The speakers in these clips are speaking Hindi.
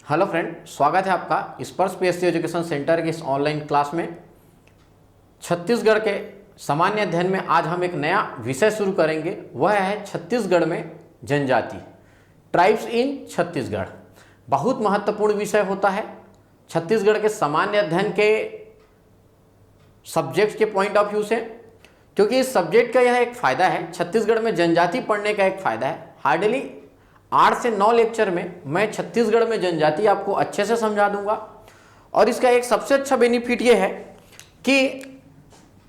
हेलो फ्रेंड, स्वागत है आपका स्पर्श पीएससी एजुकेशन सेंटर के इस ऑनलाइन क्लास में। छत्तीसगढ़ के सामान्य अध्ययन में आज हम एक नया विषय शुरू करेंगे। वह है छत्तीसगढ़ में जनजाति, ट्राइब्स इन छत्तीसगढ़। बहुत महत्वपूर्ण विषय होता है छत्तीसगढ़ के सामान्य अध्ययन के सब्जेक्ट के पॉइंट ऑफ व्यू से, क्योंकि इस सब्जेक्ट का यह एक फायदा है, छत्तीसगढ़ में जनजाति पढ़ने का एक फायदा है। हार्डली 8 से 9 लेक्चर में मैं छत्तीसगढ़ में जनजाति आपको अच्छे से समझा दूंगा। और इसका एक सबसे अच्छा बेनिफिट ये है कि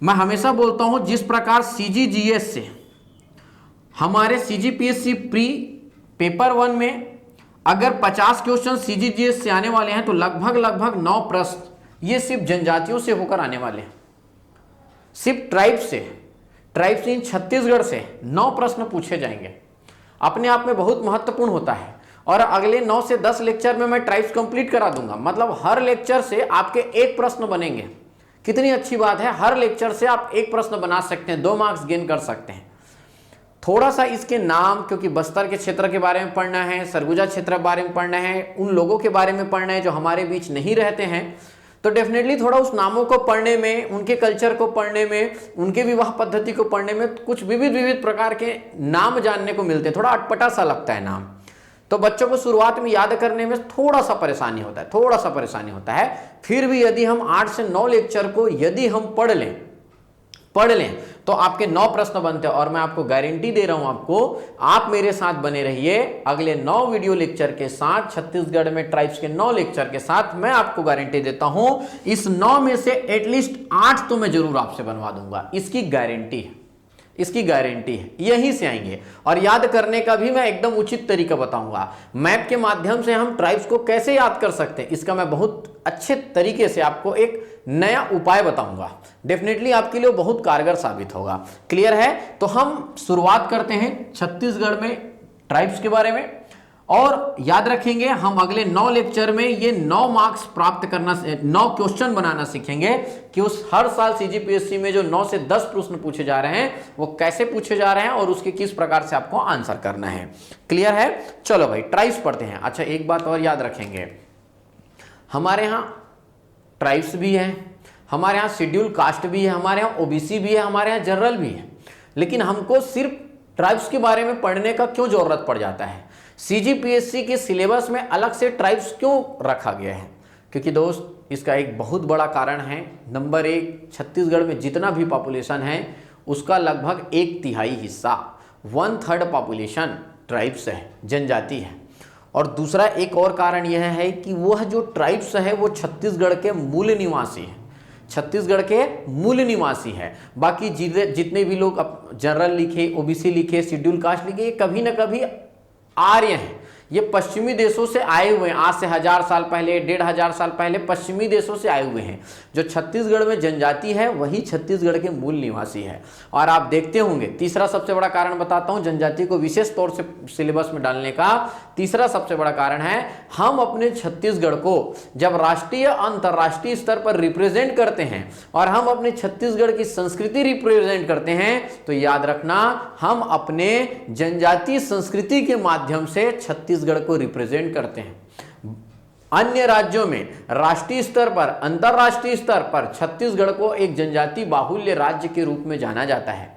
मैं हमेशा बोलता हूं, जिस प्रकार सीजीजीएस से हमारे सीजीपीएससी प्री पेपर 1 में अगर 50 क्वेश्चन सीजीजीएस से आने वाले हैं तो लगभग 9 प्रश्न ये सिर्फ जनजातियों से होकर आने वाले हैं। सिर्फ ट्राइब्स इन छत्तीसगढ़ से 9 प्रश्न पूछे जाएंगे। अपने आप में बहुत महत्वपूर्ण होता है। और अगले 9 से 10 लेक्चर में मैं ट्राइब्स कंप्लीट करा दूंगा, मतलब हर लेक्चर से आपके एक प्रश्न बनेंगे। कितनी अच्छी बात है, हर लेक्चर से आप एक प्रश्न बना सकते हैं, 2 मार्क्स गेन कर सकते हैं। थोड़ा सा इसके नाम, क्योंकि बस्तर के क्षेत्र के बारे में पढ़ना है, सरगुजा क्षेत्र के बारे में पढ़ना है, उन लोगों के बारे में पढ़ना है जो हमारे बीच नहीं रहते हैं, तो डेफिनेटली थोड़ा उस नामों को पढ़ने में, उनके कल्चर को पढ़ने में, उनके विवाह पद्धति को पढ़ने में कुछ विविध प्रकार के नाम जानने को मिलते हैं। थोड़ा अटपटा सा लगता है नाम, तो बच्चों को शुरुआत में याद करने में थोड़ा सा परेशानी होता है। फिर भी यदि हम 8 से 9 लेक्चर को यदि हम पढ़ लें तो आपके 9 प्रश्न बनते हैं। और मैं आपको गारंटी दे रहा हूं, आप मेरे साथ बने रहिए अगले 9 वीडियो लेक्चर के साथ, छत्तीसगढ़ में ट्राइब्स के 9 लेक्चर के साथ। मैं आपको गारंटी देता हूं इस 9 में से एटलीस्ट 8 तो मैं जरूर आपसे बनवा दूंगा। इसकी गारंटी है, यहीं से आएंगे। और याद करने का भी मैं एकदम उचित तरीका बताऊंगा। मैप के माध्यम से हम ट्राइब्स को कैसे याद कर सकते हैं, इसका मैं बहुत अच्छे तरीके से आपको एक नया उपाय बताऊंगा। डेफिनेटली आपके लिए बहुत कारगर साबित होगा। क्लियर है? तो हम शुरुआत करते हैं छत्तीसगढ़ में ट्राइब्स के बारे में। और याद रखेंगे, हम अगले 9 लेक्चर में ये 9 मार्क्स प्राप्त करना, 9 क्वेश्चन बनाना सीखेंगे कि उस हर साल सीजीपीएससी में जो 9 से 10 प्रश्न पूछे जा रहे हैं वो कैसे पूछे जा रहे हैं और उसके किस प्रकार से आपको आंसर करना है। क्लियर है? चलो भाई, ट्राइब्स पढ़ते हैं। अच्छा, एक बात और याद रखेंगे, हमारे यहाँ ट्राइब्स भी है, हमारे यहाँ शेड्यूल कास्ट भी है, हमारे यहाँ ओबीसी भी है, हमारे यहाँ जनरल भी है। लेकिन हमको सिर्फ ट्राइब्स के बारे में पढ़ने का क्यों जरूरत पड़ जाता है? सीजीपीएससी के सिलेबस में अलग से ट्राइब्स क्यों रखा गया है? क्योंकि दोस्त, इसका एक बहुत बड़ा कारण है। नंबर 1, छत्तीसगढ़ में जितना भी पॉपुलेशन है उसका लगभग 1/3 हिस्सा, 1/3 पॉपुलेशन ट्राइब्स है, जनजाति है। और दूसरा एक और कारण यह है कि वह जो ट्राइब्स है वो छत्तीसगढ़ के मूल निवासी है। बाकी जितने भी लोग जनरल लिखे, ओबीसी लिखे, शेड्यूल कास्ट लिखे, ये कभी ना कभी आर्य हैं। ये पश्चिमी देशों से आए हुए हैं। आज से 1000 साल पहले, 1500 साल पहले पश्चिमी देशों से आए हुए हैं। जो छत्तीसगढ़ में जनजाति है वही छत्तीसगढ़ के मूल निवासी है। और आप देखते होंगे, तीसरा सबसे बड़ा कारण बताता हूं जनजाति को विशेष तौर से सिलेबस में डालने का। तीसरा सबसे बड़ा कारण है, हम अपने छत्तीसगढ़ को जब राष्ट्रीय अंतर्राष्ट्रीय स्तर पर रिप्रेजेंट करते हैं और हम अपने छत्तीसगढ़ की संस्कृति रिप्रेजेंट करते हैं, तो याद रखना, हम अपने जनजातीय संस्कृति के माध्यम से छत्तीसगढ़ को रिप्रेजेंट करते हैं। अन्य राज्यों में राष्ट्रीय स्तर पर, अंतरराष्ट्रीय स्तर पर छत्तीसगढ़ को एक जनजाति बाहुल्य राज्य के रूप में जाना जाता है।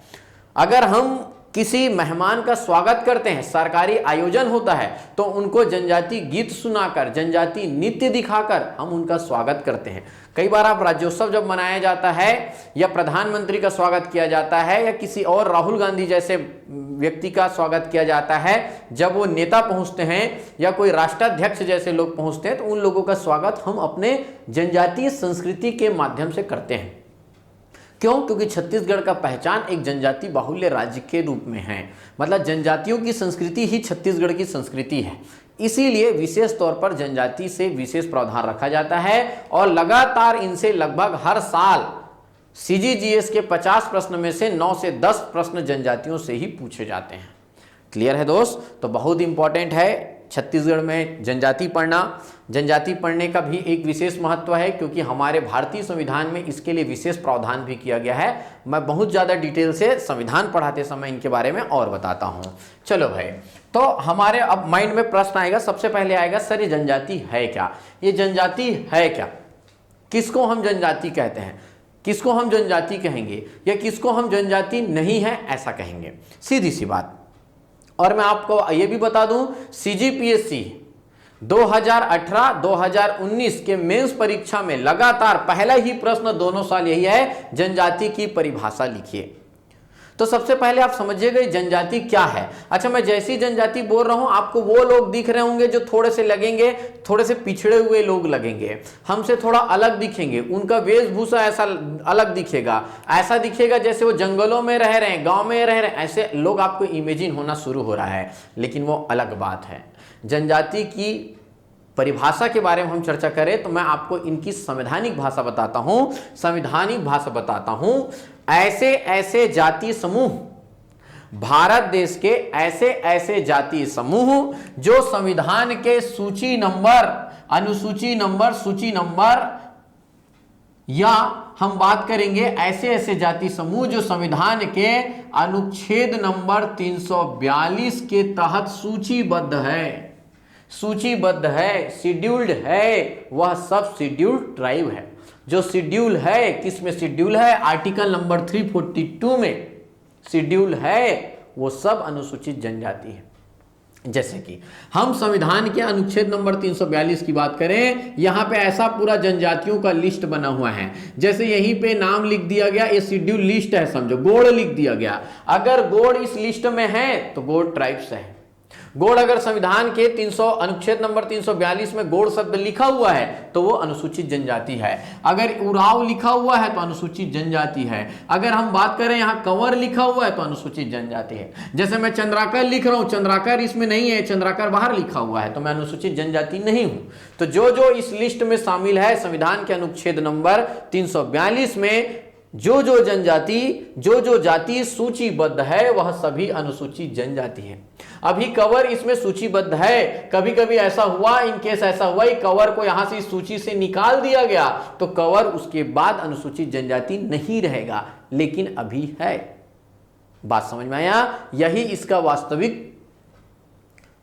अगर हम किसी मेहमान का स्वागत करते हैं, सरकारी आयोजन होता है, तो उनको जनजाति गीत सुनाकर, जनजाति नृत्य दिखाकर हम उनका स्वागत करते हैं। कई बार आप राज्योत्सव जब मनाया जाता है या प्रधानमंत्री का स्वागत किया जाता है या किसी और राहुल गांधी जैसे व्यक्ति का स्वागत किया जाता है, जब वो नेता पहुंचते हैं या कोई राष्ट्राध्यक्ष जैसे लोग पहुंचते हैं, तो उन लोगों का स्वागत हम अपने जनजातीय संस्कृति के माध्यम से करते हैं। क्यों? क्योंकि छत्तीसगढ़ का पहचान एक जनजाति बाहुल्य राज्य के रूप में है। मतलब जनजातियों की संस्कृति ही छत्तीसगढ़ की संस्कृति है। इसीलिए विशेष तौर पर जनजाति से विशेष प्रावधान रखा जाता है और लगातार इनसे लगभग हर साल सीजीजीएस के 50 प्रश्न में से 9 से 10 प्रश्न जनजातियों से ही पूछे जाते हैं। क्लियर है दोस्त? तो बहुत इंपॉर्टेंट है छत्तीसगढ़ में जनजाति पढ़ने का भी एक विशेष महत्व है, क्योंकि हमारे भारतीय संविधान में इसके लिए विशेष प्रावधान भी किया गया है। मैं बहुत ज़्यादा डिटेल से संविधान पढ़ाते समय इनके बारे में और बताता हूँ। चलो भाई, तो हमारे अब माइंड में प्रश्न आएगा, सबसे पहले आएगा सर ये जनजाति है क्या? ये जनजाति है क्या? किसको हम जनजाति कहते हैं, किसको हम जनजाति कहेंगे, या किसको हम जनजाति नहीं है ऐसा कहेंगे? सीधी सी बात। और मैं आपको ये भी बता दूं, CGPSC 2018-2019 के मेंस परीक्षा में लगातार पहला ही प्रश्न दोनों साल यही है, जनजाति की परिभाषा लिखिए। तो सबसे पहले आप समझिएगा जनजाति क्या है। अच्छा, मैं जैसी जनजाति बोल रहा हूं आपको वो लोग दिख रहे होंगे जो थोड़े से लगेंगे, थोड़े से पिछड़े हुए लोग लगेंगे, हमसे थोड़ा अलग दिखेंगे, उनका वेशभूषा ऐसा अलग दिखेगा, ऐसा दिखेगा जैसे वो जंगलों में रह रहे हैं, गांव में रह रहे हैं, ऐसे लोग आपको इमेजिन होना शुरू हो रहा है, लेकिन वो अलग बात है। जनजाति की परिभाषा के बारे में हम चर्चा करें तो मैं आपको इनकी संवैधानिक भाषा बताता हूं, संवैधानिक भाषा बताता हूं। ऐसे ऐसे जाति समूह, भारत देश के ऐसे ऐसे जाति समूह जो संविधान के सूची नंबर, अनुसूची नंबर, सूची नंबर, या हम बात करेंगे ऐसे ऐसे जाति समूह जो संविधान के अनुच्छेद नंबर 342 के तहत सूचीबद्ध है, सूचीबद्ध है, शेड्यूल्ड है, वह सब शेड्यूल्ड ट्राइब है। जो शेड्यूल है, किस में शेड्यूल है? आर्टिकल नंबर 342 में शेड्यूल है, वो सब अनुसूचित जनजाति है। जैसे कि हम संविधान के अनुच्छेद नंबर 342 की बात करें, यहां पे ऐसा पूरा जनजातियों का लिस्ट बना हुआ है, जैसे यहीं पे नाम लिख दिया गया, ये शेड्यूल लिस्ट है समझो, गोड़ लिख दिया गया। अगर गोड़ इस लिस्ट में है तो गोड़ ट्राइब्स है। गोड़ अगर संविधान के अनुच्छेद नंबर 342 में गोड़ शब्द लिखा हुआ है तो वो अनुसूचित जनजाति है। अगर उराव लिखा हुआ है तो अनुसूचित जनजाति है। अगर हम बात करें यहाँ कंवर लिखा हुआ है तो अनुसूचित जनजाति है। जैसे मैं चंद्राकर लिख रहा हूं, चंद्राकर इसमें नहीं है, चंद्राकर बाहर लिखा हुआ है, तो मैं अनुसूचित जनजाति नहीं हूं। तो जो जो इस लिस्ट में शामिल है संविधान के अनुच्छेद नंबर 342 में, जो जो जनजाति, जो जो जाति सूचीबद्ध है वह सभी अनुसूचित जनजाति है। अभी कवर इसमें सूचीबद्ध है, कभी कभी ऐसा हुआ, इन केस ऐसा हुआ कवर को यहां से इस सूची से निकाल दिया गया तो कवर उसके बाद अनुसूचित जनजाति नहीं रहेगा, लेकिन अभी है। बात समझ में आया? यही इसका वास्तविक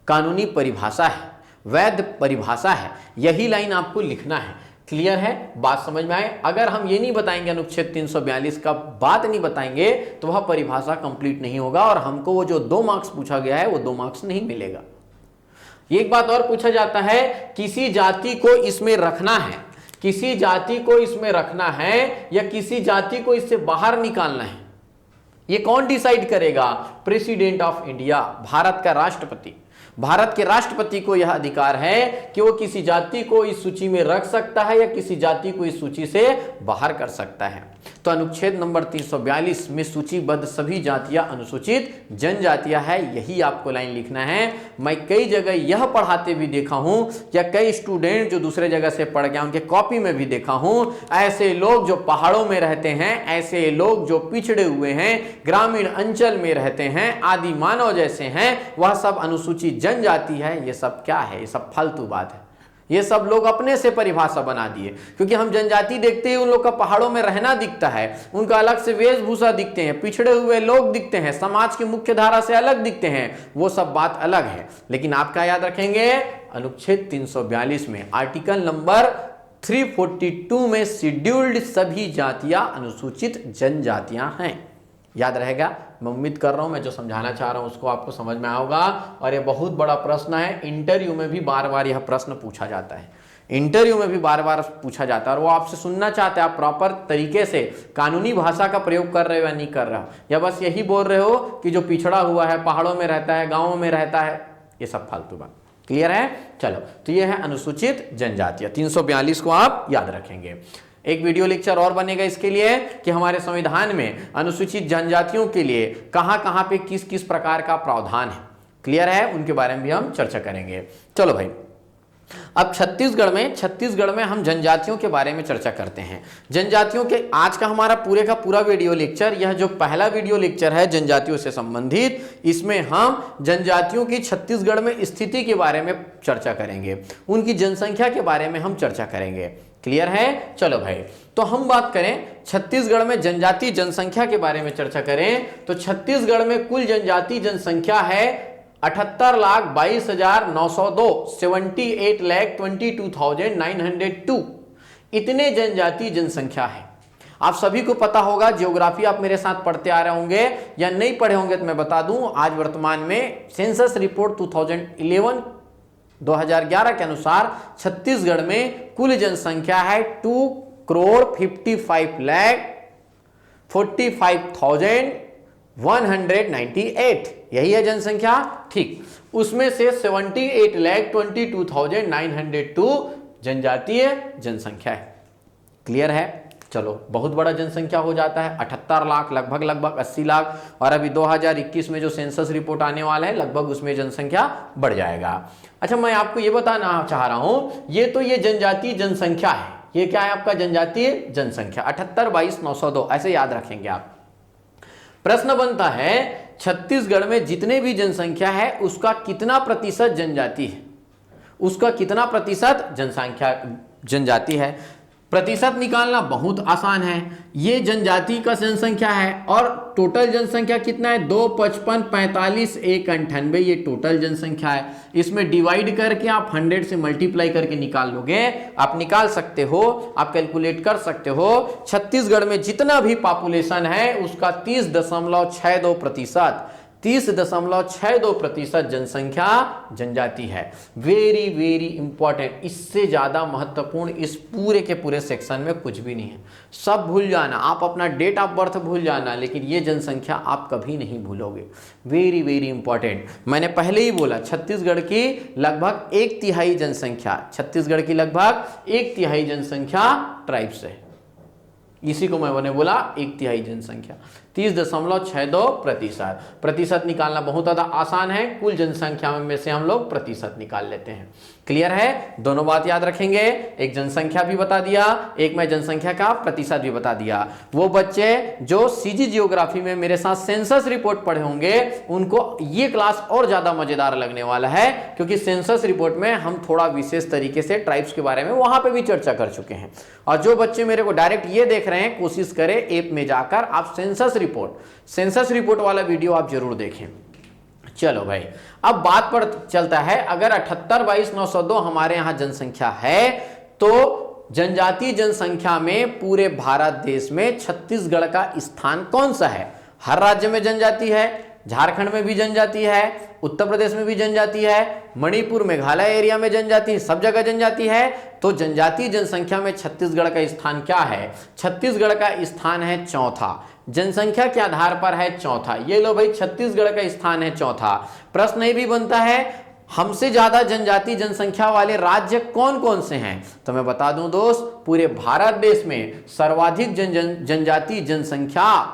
कानूनी परिभाषा है, वैध परिभाषा है। यही लाइन आपको लिखना है। क्लियर है? बात समझ में आए? अगर हम ये नहीं बताएंगे, अनुच्छेद 342 का बात नहीं बताएंगे तो वह परिभाषा कंप्लीट नहीं होगा और हमको वो जो 2 मार्क्स पूछा गया है वो 2 मार्क्स नहीं मिलेगा। एक बात और पूछा जाता है, किसी जाति को इसमें रखना है, किसी जाति को इसमें रखना है या किसी जाति को इससे बाहर निकालना है, ये कौन डिसाइड करेगा? प्रेसिडेंट ऑफ इंडिया, भारत का राष्ट्रपति। भारत के राष्ट्रपति को यह अधिकार है कि वो किसी जाति को इस सूची में रख सकता है या किसी जाति को इस सूची से बाहर कर सकता है। तो अनुच्छेद नंबर 342 में सूचीबद्ध सभी जातियां अनुसूचित जनजातियां है, यही आपको लाइन लिखना है। मैं कई जगह यह पढ़ाते भी देखा हूं या कई स्टूडेंट जो दूसरे जगह से पढ़ गया उनके कॉपी में भी देखा हूं, ऐसे लोग जो पहाड़ों में रहते हैं, ऐसे लोग जो पिछड़े हुए हैं, ग्रामीण अंचल में रहते हैं, आदि मानव जैसे हैं, वह सब अनुसूचित जनजाति है। ये सब क्या है? ये सब फालतू बात है। ये सब लोग अपने से परिभाषा बना दिए, क्योंकि हम जनजाति देखते हैं उन लोग का पहाड़ों में रहना दिखता है, उनका अलग से वेशभूषा दिखते हैं, पिछड़े हुए लोग दिखते हैं, समाज की मुख्य धारा से अलग दिखते हैं, वो सब बात अलग है। लेकिन आप क्या याद रखेंगे? अनुच्छेद 342 में आर्टिकल नंबर 342 में शेड्यूल्ड सभी जातियां अनुसूचित जनजातियां हैं। याद रहेगा? मैं उम्मीद कर रहा हूं मैं जो समझाना चाह रहा हूं उसको आपको समझ में आएगा। और ये बहुत बड़ा प्रश्न है, इंटरव्यू में भी बार बार यह प्रश्न पूछा जाता है, इंटरव्यू में भी बार बार पूछा जाता है और वो आपसे सुनना चाहते हैं आप प्रॉपर तरीके से कानूनी भाषा का प्रयोग कर रहे हो या नहीं कर रहे हो, या बस यही बोल रहे हो कि जो पिछड़ा हुआ है, पहाड़ों में रहता है, गाँवों में रहता है, ये सब फालतू बात। क्लियर है? चलो, तो ये है अनुसूचित जनजातियां। 342 को आप याद रखेंगे। एक वीडियो लेक्चर और बनेगा इसके लिए कि हमारे संविधान में अनुसूचित जनजातियों के लिए कहां कहां पे किस किस प्रकार का प्रावधान है। क्लियर है? उनके बारे में भी हम चर्चा करेंगे। चलो भाई, अब छत्तीसगढ़ में हम जनजातियों के बारे में चर्चा करते हैं। जनजातियों के आज का हमारा पूरे का पूरा वीडियो लेक्चर, यह जो पहला वीडियो लेक्चर है जनजातियों से संबंधित, इसमें हम जनजातियों की छत्तीसगढ़ में स्थिति के बारे में चर्चा करेंगे, उनकी जनसंख्या के बारे में हम चर्चा करेंगे। क्लियर है? चलो भाई, तो हम बात करें छत्तीसगढ़ में जनजाति जनसंख्या के बारे में चर्चा करें तो छत्तीसगढ़ में कुल जनजाति जनसंख्या है 78,22,902, 78,22,902। इतने जनजाति जनसंख्या है। आप सभी को पता होगा, ज्योग्राफी आप मेरे साथ पढ़ते आ रहे होंगे या नहीं पढ़े होंगे तो मैं बता दूं, आज वर्तमान में सेंसस रिपोर्ट 2011 के अनुसार छत्तीसगढ़ में कुल जनसंख्या है 2,55,45,198। यही है जनसंख्या। ठीक, उसमें से 78,22,902 जनजातीय जनसंख्या है। क्लियर है? चलो, बहुत बड़ा जनसंख्या हो जाता है, 78 लाख, लगभग 80 लाख, और अभी 2021 में जो सेंसस रिपोर्ट आने वाला है लगभग उसमें जनसंख्या बढ़ जाएगा। अच्छा, मैं आपको ये बताना चाह रहा हूं, ये जनजातीय जनसंख्या है। ये क्या है आपका? जनजातीय जनसंख्या 78,22,902, ऐसे याद रखेंगे आप। प्रश्न बनता है छत्तीसगढ़ में जितने भी जनसंख्या है उसका कितना प्रतिशत जनजाति है? उसका कितना प्रतिशत जनसंख्या जनजाति है? प्रतिशत निकालना बहुत आसान है। ये जनजाति का जनसंख्या है और टोटल जनसंख्या कितना है? 2, 55, 45, 1, 98। ये टोटल जनसंख्या है। इसमें डिवाइड करके आप 100 से मल्टीप्लाई करके निकाल लोगे, आप निकाल सकते हो, आप कैलकुलेट कर सकते हो। छत्तीसगढ़ में जितना भी पॉपुलेशन है उसका 30.62%, 30.62% जनसंख्या जनजाति है। Very very important. इससे ज्यादा महत्वपूर्ण इस पूरे के पूरे सेक्शन में कुछ भी नहीं है। सब भूल जाना, आप अपना डेट ऑफ बर्थ भूल जाना, लेकिन ये जनसंख्या आप कभी नहीं भूलोगे। Very very important. मैंने पहले ही बोला, छत्तीसगढ़ की लगभग 1/3 जनसंख्या, छत्तीसगढ़ की लगभग 1/3 जनसंख्या ट्राइब्स है। इसी को मैंने बोला 1/3 जनसंख्या, 30.62%। प्रतिशत निकालना बहुत ज्यादा आसान है। कुल जनसंख्या में से हम लोग प्रतिशत निकाल लेते हैं। क्लियर है? दोनों बात याद रखेंगे, एक जनसंख्या भी बता दिया, एक मैं जनसंख्या का प्रतिशत भी बता दिया। वो बच्चे जो सीजी जियोग्राफी में मेरे साथ सेंसस रिपोर्ट पढ़े होंगे उनको ये क्लास और ज्यादा मजेदार लगने वाला है, क्योंकि सेंसस रिपोर्ट में हम थोड़ा विशेष तरीके से ट्राइब्स के बारे में वहां पे भी चर्चा कर चुके हैं। और जो बच्चे मेरे को डायरेक्ट ये देख रहे हैं, कोशिश करें ऐप में जाकर आप सेंसस रिपोर्ट वाला वीडियो आप जरूर देखें। चलो भाई, अब बात पर चलता है। अगर 78,22,902 हमारे यहां जनसंख्या है तो जनजातीय जनसंख्या में पूरे भारत देश में छत्तीसगढ़ का स्थान कौन सा है? हर राज्य में जनजाति है, झारखंड में भी जनजाति है, उत्तर प्रदेश में भी जनजाति है, मणिपुर मेघालय एरिया में जनजाति, सब जगह जनजाति है। तो जनजातीय जनसंख्या में छत्तीसगढ़ का स्थान क्या है? छत्तीसगढ़ का स्थान है चौथा। जनसंख्या के आधार पर है चौथा। ये लो भाई, छत्तीसगढ़ का स्थान है चौथा। प्रश्न ये भी बनता है, हमसे ज्यादा जनजाति जनसंख्या वाले राज्य कौन कौन से हैं? तो मैं बता दूं दोस्त, पूरे भारत देश में सर्वाधिक जनजाति जनसंख्या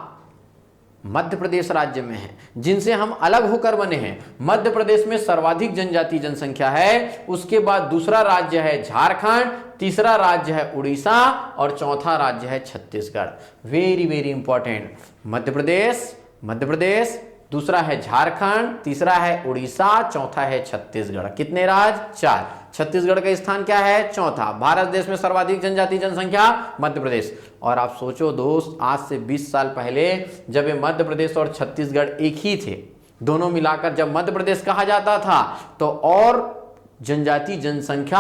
मध्य प्रदेश राज्य में है, जिनसे हम अलग होकर बने हैं। मध्य प्रदेश में सर्वाधिक जनजाति जनसंख्या है, उसके बाद दूसरा राज्य है झारखंड, तीसरा राज्य है उड़ीसा और चौथा राज्य है Chhattisgarh. Very very important. Madhya Pradesh, दूसरा है झारखंड, तीसरा है उड़ीसा, चौथा है छत्तीसगढ़। कितने राज्य? 4। छत्तीसगढ़ का स्थान क्या है? चौथा। भारत देश में सर्वाधिक जनजाति जनसंख्या मध्य प्रदेश। और आप सोचो दोस्त, आज से 20 साल पहले जब ये मध्य प्रदेश और छत्तीसगढ़ एक ही थे, दोनों मिलाकर जब मध्य प्रदेश कहा जाता था, तो और जनजाति जनसंख्या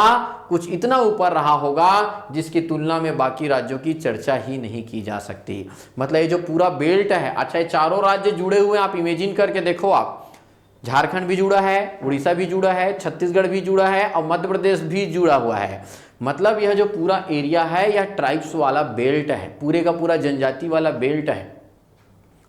कुछ इतना ऊपर रहा होगा जिसकी तुलना में बाकी राज्यों की चर्चा ही नहीं की जा सकती। मतलब ये जो पूरा बेल्ट है, अच्छा ये चारों राज्य जुड़े हुए हैं, आप इमेजिन करके देखो। आप झारखंड भी जुड़ा है, उड़ीसा भी जुड़ा है, छत्तीसगढ़ भी जुड़ा है और मध्य प्रदेश भी जुड़ा हुआ है। मतलब यह जो पूरा एरिया है यह ट्राइब्स वाला बेल्ट है, पूरे का पूरा जनजाति वाला बेल्ट है।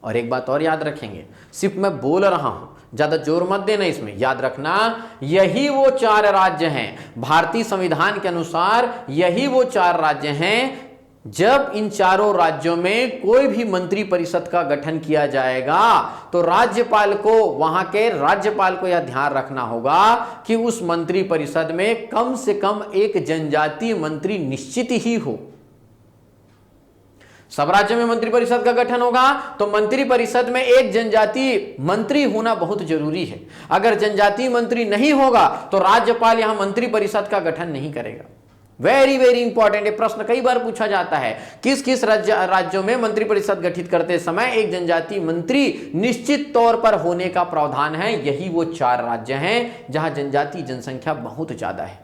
और एक बात और याद रखेंगे, सिर्फ मैं बोल रहा हूं, ज्यादा जोर मत देना इसमें, याद रखना यही वो 4 राज्य हैं। भारतीय संविधान के अनुसार यही वो 4 राज्य हैं जब इन चारों राज्यों में कोई भी मंत्री परिषद का गठन किया जाएगा तो राज्यपाल को, वहां के राज्यपाल को यह ध्यान रखना होगा कि उस मंत्री परिषद में कम से कम एक जनजातीय मंत्री निश्चित ही हो। सब राज्यों में मंत्री परिषद का गठन होगा तो मंत्री परिषद में एक जनजातीय मंत्री होना बहुत जरूरी है। अगर जनजातीय मंत्री नहीं होगा तो राज्यपाल यहां मंत्री परिषद का गठन नहीं करेगा। वेरी वेरी इंपॉर्टेंट, ये प्रश्न कई बार पूछा जाता है, किस किस राज्यों में मंत्री परिषद गठित करते समय एक जनजातीय मंत्री निश्चित तौर पर होने का प्रावधान है। यही वो 4 राज्य हैं जहां जनजातीय जनसंख्या बहुत ज्यादा है।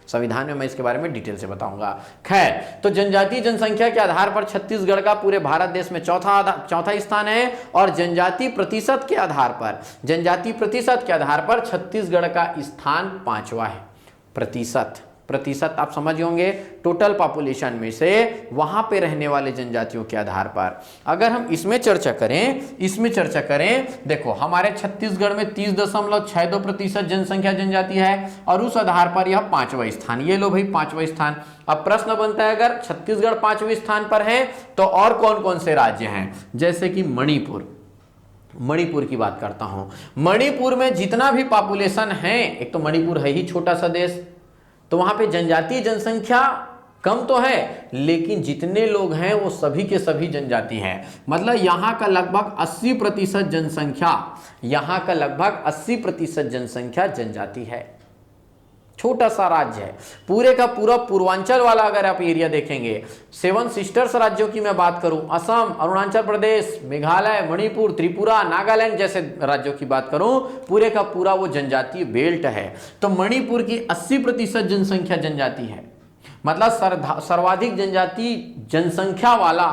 संविधान में मैं इसके बारे में डिटेल से बताऊंगा। खैर, तो जनजातीय जनसंख्या के आधार पर छत्तीसगढ़ का पूरे भारत देश में चौथा स्थान है और जनजातीय प्रतिशत के आधार पर छत्तीसगढ़ का स्थान 5वां है। प्रतिशत आप समझ होंगे, टोटल पॉपुलेशन में से वहां पे रहने वाले जनजातियों के आधार पर। अगर हम इसमें चर्चा करें, देखो हमारे छत्तीसगढ़ में 30.62% जनसंख्या जनजाति है और उस आधार पर यह 5वां स्थान। ये लो भाई 5वां स्थान। अब प्रश्न बनता है, अगर छत्तीसगढ़ 5वें स्थान पर है तो और कौन कौन से राज्य हैं? जैसे कि मणिपुर की बात करता हूं। मणिपुर में जितना भी पॉपुलेशन है, एक तो मणिपुर है ही छोटा सा देश, तो वहां पे जनजातीय जनसंख्या कम तो है लेकिन जितने लोग हैं वो सभी के सभी जनजाति हैं। मतलब यहां का लगभग 80% जनसंख्या जनजाति है। छोटा सा राज्य है। पूरे का पूरा पूर्वांचल वाला अगर आप एरिया देखेंगे, 7 सिस्टर्स राज्यों की मैं बात करूं, असम, अरुणाचल प्रदेश, मेघालय, मणिपुर, त्रिपुरा, नागालैंड जैसे राज्यों की बात करूं, पूरे का पूरा वो जनजातीय बेल्ट है। तो मणिपुर की 80% जनसंख्या जनजाति है। मतलब सर्वाधिक जनजातीय जनसंख्या वाला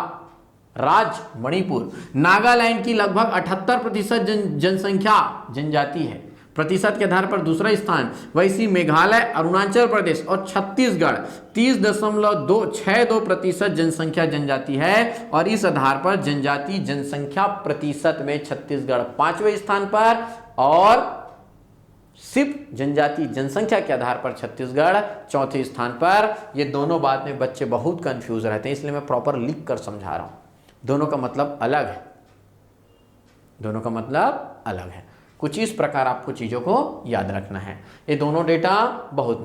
राज्य मणिपुर। नागालैंड की लगभग 78% जनसंख्या जनजाति है, प्रतिशत के आधार पर दूसरा स्थान। वैसी मेघालय, अरुणाचल प्रदेश और छत्तीसगढ़ 30.262% जनसंख्या जनजाति है और इस आधार पर जनजातीय जनसंख्या प्रतिशत में छत्तीसगढ़ 5वें स्थान पर और सिर्फ जनजातीय जनसंख्या के आधार पर छत्तीसगढ़ 4थे स्थान पर। ये दोनों बात में बच्चे बहुत कंफ्यूज रहते हैं, इसलिए मैं प्रॉपर लिख कर समझा रहा हूं। दोनों का मतलब अलग है। कुछ इस प्रकार आपको चीजों को याद रखना है। ये दोनों डेटा बहुत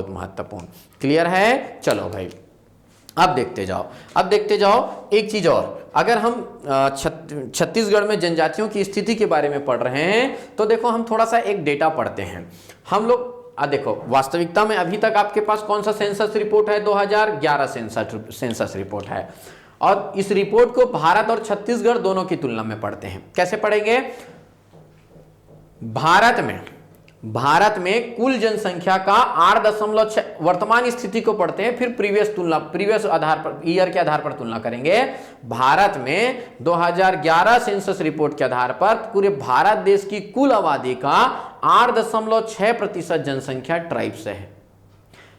महत्वपूर्ण। क्लियर है? चलो भाई अब देखते जाओ एक चीज और। अगर हम छत्तीसगढ़ में जनजातियों की स्थिति के बारे में पढ़ रहे हैं तो देखो हम थोड़ा सा एक डेटा पढ़ते हैं। हम लोग देखो वास्तविकता में अभी तक आपके पास कौन सा सेंसस रिपोर्ट है? 2011 सेंसस रिपोर्ट है और इस रिपोर्ट को भारत और छत्तीसगढ़ दोनों की तुलना में पढ़ते हैं। कैसे पढ़ेंगे? भारत में कुल जनसंख्या का 8.6 वर्तमान स्थिति को पढ़ते हैं, फिर प्रीवियस आधार पर, ईयर के आधार पर तुलना करेंगे। भारत में 2011 सेंसस रिपोर्ट के आधार पर पूरे भारत देश की कुल आबादी का 8.6% जनसंख्या ट्राइब से है।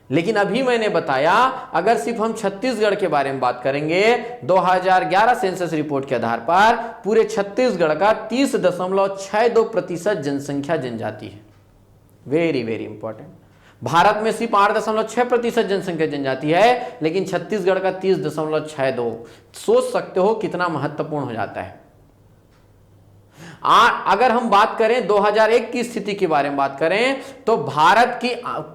लेकिन अभी मैंने बताया अगर सिर्फ हम छत्तीसगढ़ के बारे में बात करेंगे, 2011 सेंसस रिपोर्ट के आधार पर पूरे छत्तीसगढ़ का 30.62% जनसंख्या जनजाति है। Very very important. भारत में सिर्फ 8.6% जनसंख्या जनजाति है लेकिन छत्तीसगढ़ का 30.62। सोच सकते हो कितना महत्वपूर्ण हो जाता है। अगर हम बात करें 2001 की स्थिति के बारे में बात करें तो भारत की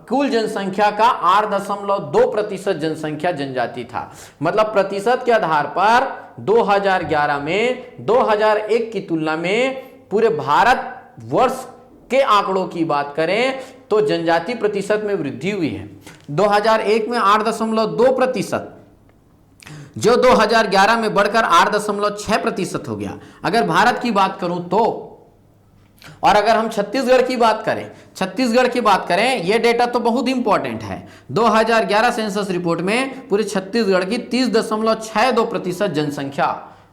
कुल जनसंख्या का 8.2% जनसंख्या जनजाति था। मतलब प्रतिशत के आधार पर 2011 में 2001 की तुलना में पूरे भारत वर्ष के आंकड़ों की बात करें तो जनजाति प्रतिशत में वृद्धि हुई है। 2001 में 8.2% जो 2011 में बढ़कर 8.6% हो गया। अगर भारत की बात करूं तो, और अगर हम छत्तीसगढ़ की बात करें, यह डेटा तो बहुत इंपॉर्टेंट है। 2011 सेंसस रिपोर्ट में पूरे छत्तीसगढ़ की 30.62% जनसंख्या,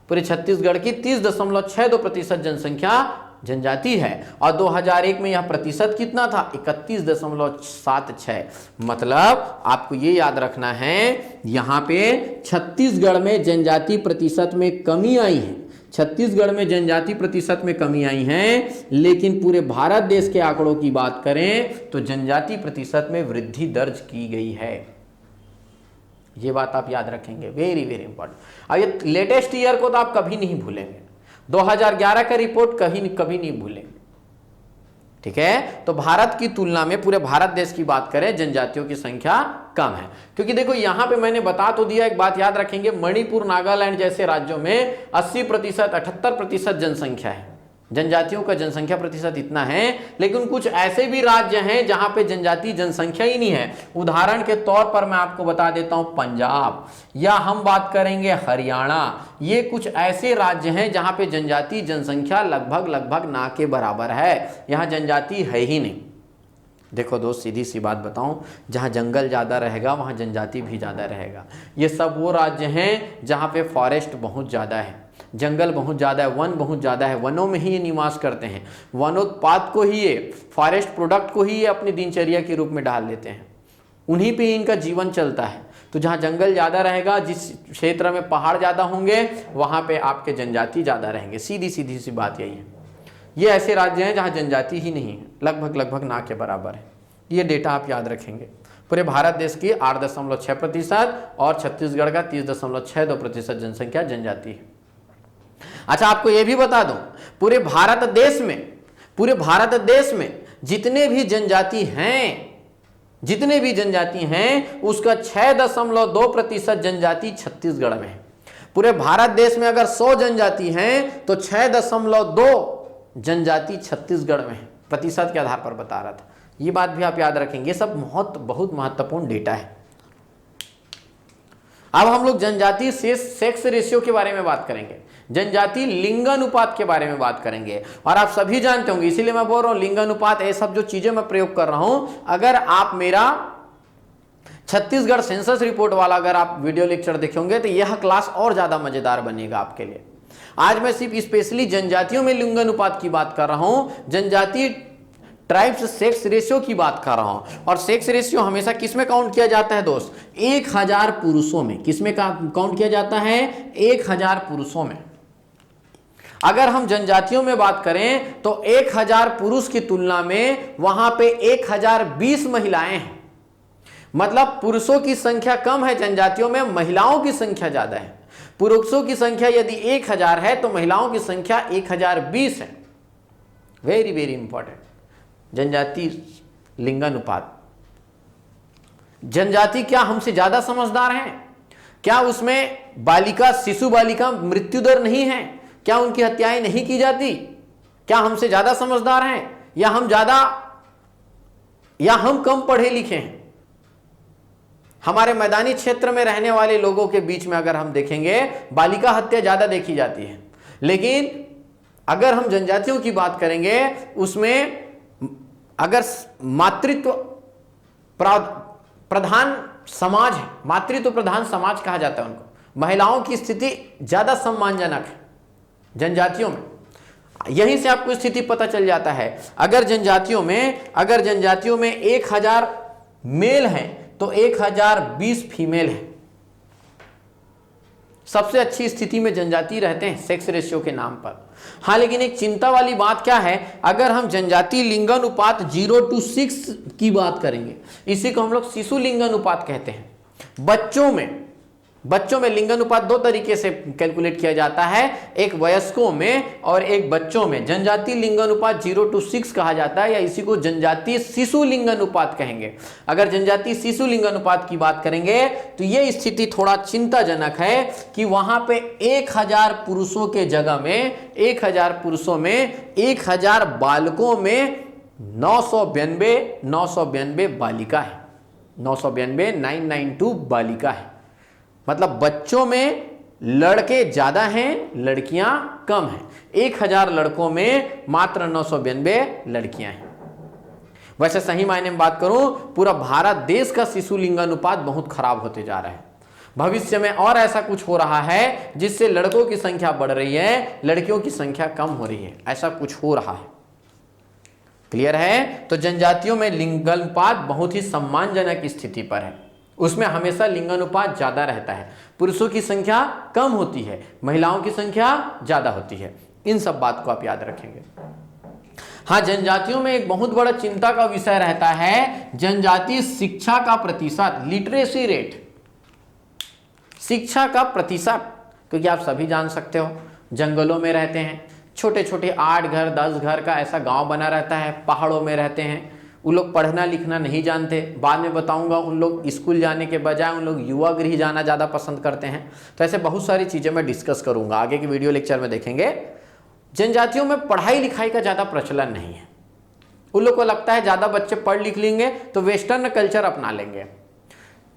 पूरे छत्तीसगढ़ की 30.62% जनसंख्या जनजाति है और 2001 में यह प्रतिशत कितना था? 31.76। मतलब आपको ये याद रखना है यहां पे छत्तीसगढ़ में जनजाति प्रतिशत में कमी आई है। लेकिन पूरे भारत देश के आंकड़ों की बात करें तो जनजाति प्रतिशत में वृद्धि दर्ज की गई है। ये बात आप याद रखेंगे, वेरी वेरी इंपॉर्टेंट। अब ये लेटेस्ट ईयर को तो आप कभी नहीं भूलेंगे, 2011 का रिपोर्ट कभी नहीं भूलेंगे, ठीक है। तो भारत की तुलना में पूरे भारत देश की बात करें, जनजातियों की संख्या कम है, क्योंकि देखो यहां पे मैंने बता तो दिया, एक बात याद रखेंगे, मणिपुर नागालैंड जैसे राज्यों में 80%, 78% जनसंख्या है, जनजातियों का जनसंख्या प्रतिशत इतना है। लेकिन कुछ ऐसे भी राज्य हैं जहां पे जनजाति जनसंख्या ही नहीं है। उदाहरण के तौर पर मैं आपको बता देता हूं, पंजाब, या हम बात करेंगे हरियाणा, ये कुछ ऐसे राज्य हैं जहां पे जनजाति जनसंख्या लगभग ना के बराबर है, यहां जनजाति है ही नहीं। देखो दोस्त, सीधी सी बात बताऊं, जहां जंगल ज़्यादा रहेगा वहां जनजाति भी ज़्यादा रहेगा। ये सब वो राज्य हैं जहां पे फॉरेस्ट बहुत ज़्यादा है, जंगल बहुत ज़्यादा है, वन बहुत ज़्यादा है, वनों में ही ये निवास करते हैं, वनोत्पाद को ही ये, फॉरेस्ट प्रोडक्ट को ही ये अपनी दिनचर्या के रूप में डाल लेते हैं, उन्हीं पे इनका जीवन चलता है। तो जहाँ जंगल ज़्यादा रहेगा, जिस क्षेत्र में पहाड़ ज़्यादा होंगे, वहाँ पे आपके जनजाति ज़्यादा रहेंगे। सीधी सी बात यही है। ये ऐसे राज्य हैं जहाँ जनजाति ही नहीं है, लगभग ना के बराबर है। ये डेटा आप याद रखेंगे। पूरे भारत देश की 8.6% और छत्तीसगढ़ का 30.62% जनसंख्या जनजाति है। अच्छा, आपको यह भी बता दूं, पूरे भारत देश में जितने भी जनजाति हैं उसका 6.2% जनजाति छत्तीसगढ़ में है। पूरे भारत देश में अगर 100 जनजाति हैं तो 6.2 जनजाति छत्तीसगढ़ में है। प्रतिशत के आधार पर बता रहा था, ये बात भी आप याद रखेंगे। ये सब बहुत महत्वपूर्ण डेटा है। अब हम लोग जनजाति से सेक्स रेशियो के बारे में बात करेंगे, जनजाति लिंगानुपात के बारे में बात करेंगे। और आप सभी जानते होंगे, इसीलिए मैं बोल रहा हूं लिंगानुपात, ये सब जो चीजें मैं प्रयोग कर रहा हूं, अगर आप मेरा छत्तीसगढ़ सेंसस रिपोर्ट वाला अगर आप वीडियो लेक्चर देखेंगे तो यह क्लास और ज्यादा मजेदार बनेगा आपके लिए। आज मैं सिर्फ स्पेशली जनजातियों में लिंगानुपात की बात कर रहा हूं, जनजाति ट्राइब्स सेक्स रेशियो की बात कर रहा हूं। और सेक्स रेशियो हमेशा किसमें काउंट किया जाता है दोस्त? 1000 पुरुषों में। किसमें काउंट किया जाता है? 1000 पुरुषों में। अगर हम जनजातियों में बात करें तो 1000 पुरुष की तुलना में वहां पे 1020 महिलाएं हैं। मतलब पुरुषों की संख्या कम है जनजातियों में, महिलाओं की संख्या ज्यादा है। पुरुषों की संख्या यदि 1000 है तो महिलाओं की संख्या 1020 है। Very very important. जनजाति लिंगानुपात। जनजाति क्या हमसे ज्यादा समझदार हैं? क्या उसमें शिशु बालिका मृत्यु दर नहीं है? क्या उनकी हत्याएं नहीं की जाती? क्या हमसे ज्यादा समझदार हैं या हम कम पढ़े लिखे हैं? हमारे मैदानी क्षेत्र में रहने वाले लोगों के बीच में अगर हम देखेंगे बालिका हत्या ज्यादा देखी जाती है, लेकिन अगर हम जनजातियों की बात करेंगे उसमें अगर मातृत्व प्रधान समाज है, मातृत्व प्रधान समाज कहा जाता है उनको, महिलाओं की स्थिति ज्यादा सम्मानजनक है जनजातियों में। यहीं से आपको स्थिति पता चल जाता है। अगर जनजातियों में 1000 मेल हैं तो 1020 फीमेल है। सबसे अच्छी स्थिति में जनजाति रहते हैं सेक्स रेशियो के नाम पर। हाँ, लेकिन एक चिंता वाली बात क्या है, अगर हम जनजाति लिंगानुपात 0-6 की बात करेंगे, इसी को हम लोग शिशु लिंगानुपात कहते हैं। बच्चों में लिंगानुपात 2 तरीके से कैलकुलेट किया जाता है, एक वयस्कों में और एक बच्चों में। जनजाति लिंगानुपात 0-6 कहा जाता है, या इसी को जनजाति शिशु लिंगानुपात कहेंगे। अगर जनजाति शिशु लिंगानुपात की बात करेंगे तो यह स्थिति थोड़ा चिंताजनक है कि वहां पे 1000 पुरुषों के जगह में 1000 पुरुषों में 1000 बालकों में 992 बालिका है। 992 बालिका है। मतलब बच्चों में लड़के ज्यादा हैं, लड़कियां कम हैं। 1000 लड़कों में मात्र 992 लड़कियां हैं। वैसे सही मायने में बात करूं, पूरा भारत देश का शिशु लिंगानुपात बहुत खराब होते जा रहा है। भविष्य में और ऐसा कुछ हो रहा है जिससे लड़कों की संख्या बढ़ रही है, लड़कियों की संख्या कम हो रही है। ऐसा कुछ हो रहा है। क्लियर है? तो जनजातियों में लिंगानुपात बहुत ही सम्मानजनक स्थिति पर है। उसमें हमेशा लिंगानुपात ज्यादा रहता है। पुरुषों की संख्या कम होती है, महिलाओं की संख्या ज्यादा होती है। इन सब बात को आप याद रखेंगे। हाँ, जनजातियों में एक बहुत बड़ा चिंता का विषय रहता है जनजाति शिक्षा का प्रतिशत, लिटरेसी रेट। शिक्षा का प्रतिशत, क्योंकि आप सभी जान सकते हो जंगलों में रहते हैं, छोटे छोटे 8 घर 10 घर का ऐसा गांव बना रहता है, पहाड़ों में रहते हैं, उन लोग पढ़ना लिखना नहीं जानते। बाद में बताऊंगा, उन लोग स्कूल जाने के बजाय उन लोग युवा गृह जाना ज़्यादा पसंद करते हैं। तो ऐसे बहुत सारी चीज़ें मैं डिस्कस करूंगा, आगे की वीडियो लेक्चर में देखेंगे। जनजातियों में पढ़ाई लिखाई का ज़्यादा प्रचलन नहीं है। उन लोग को लगता है ज़्यादा बच्चे पढ़ लिख लेंगे तो वेस्टर्न कल्चर अपना लेंगे।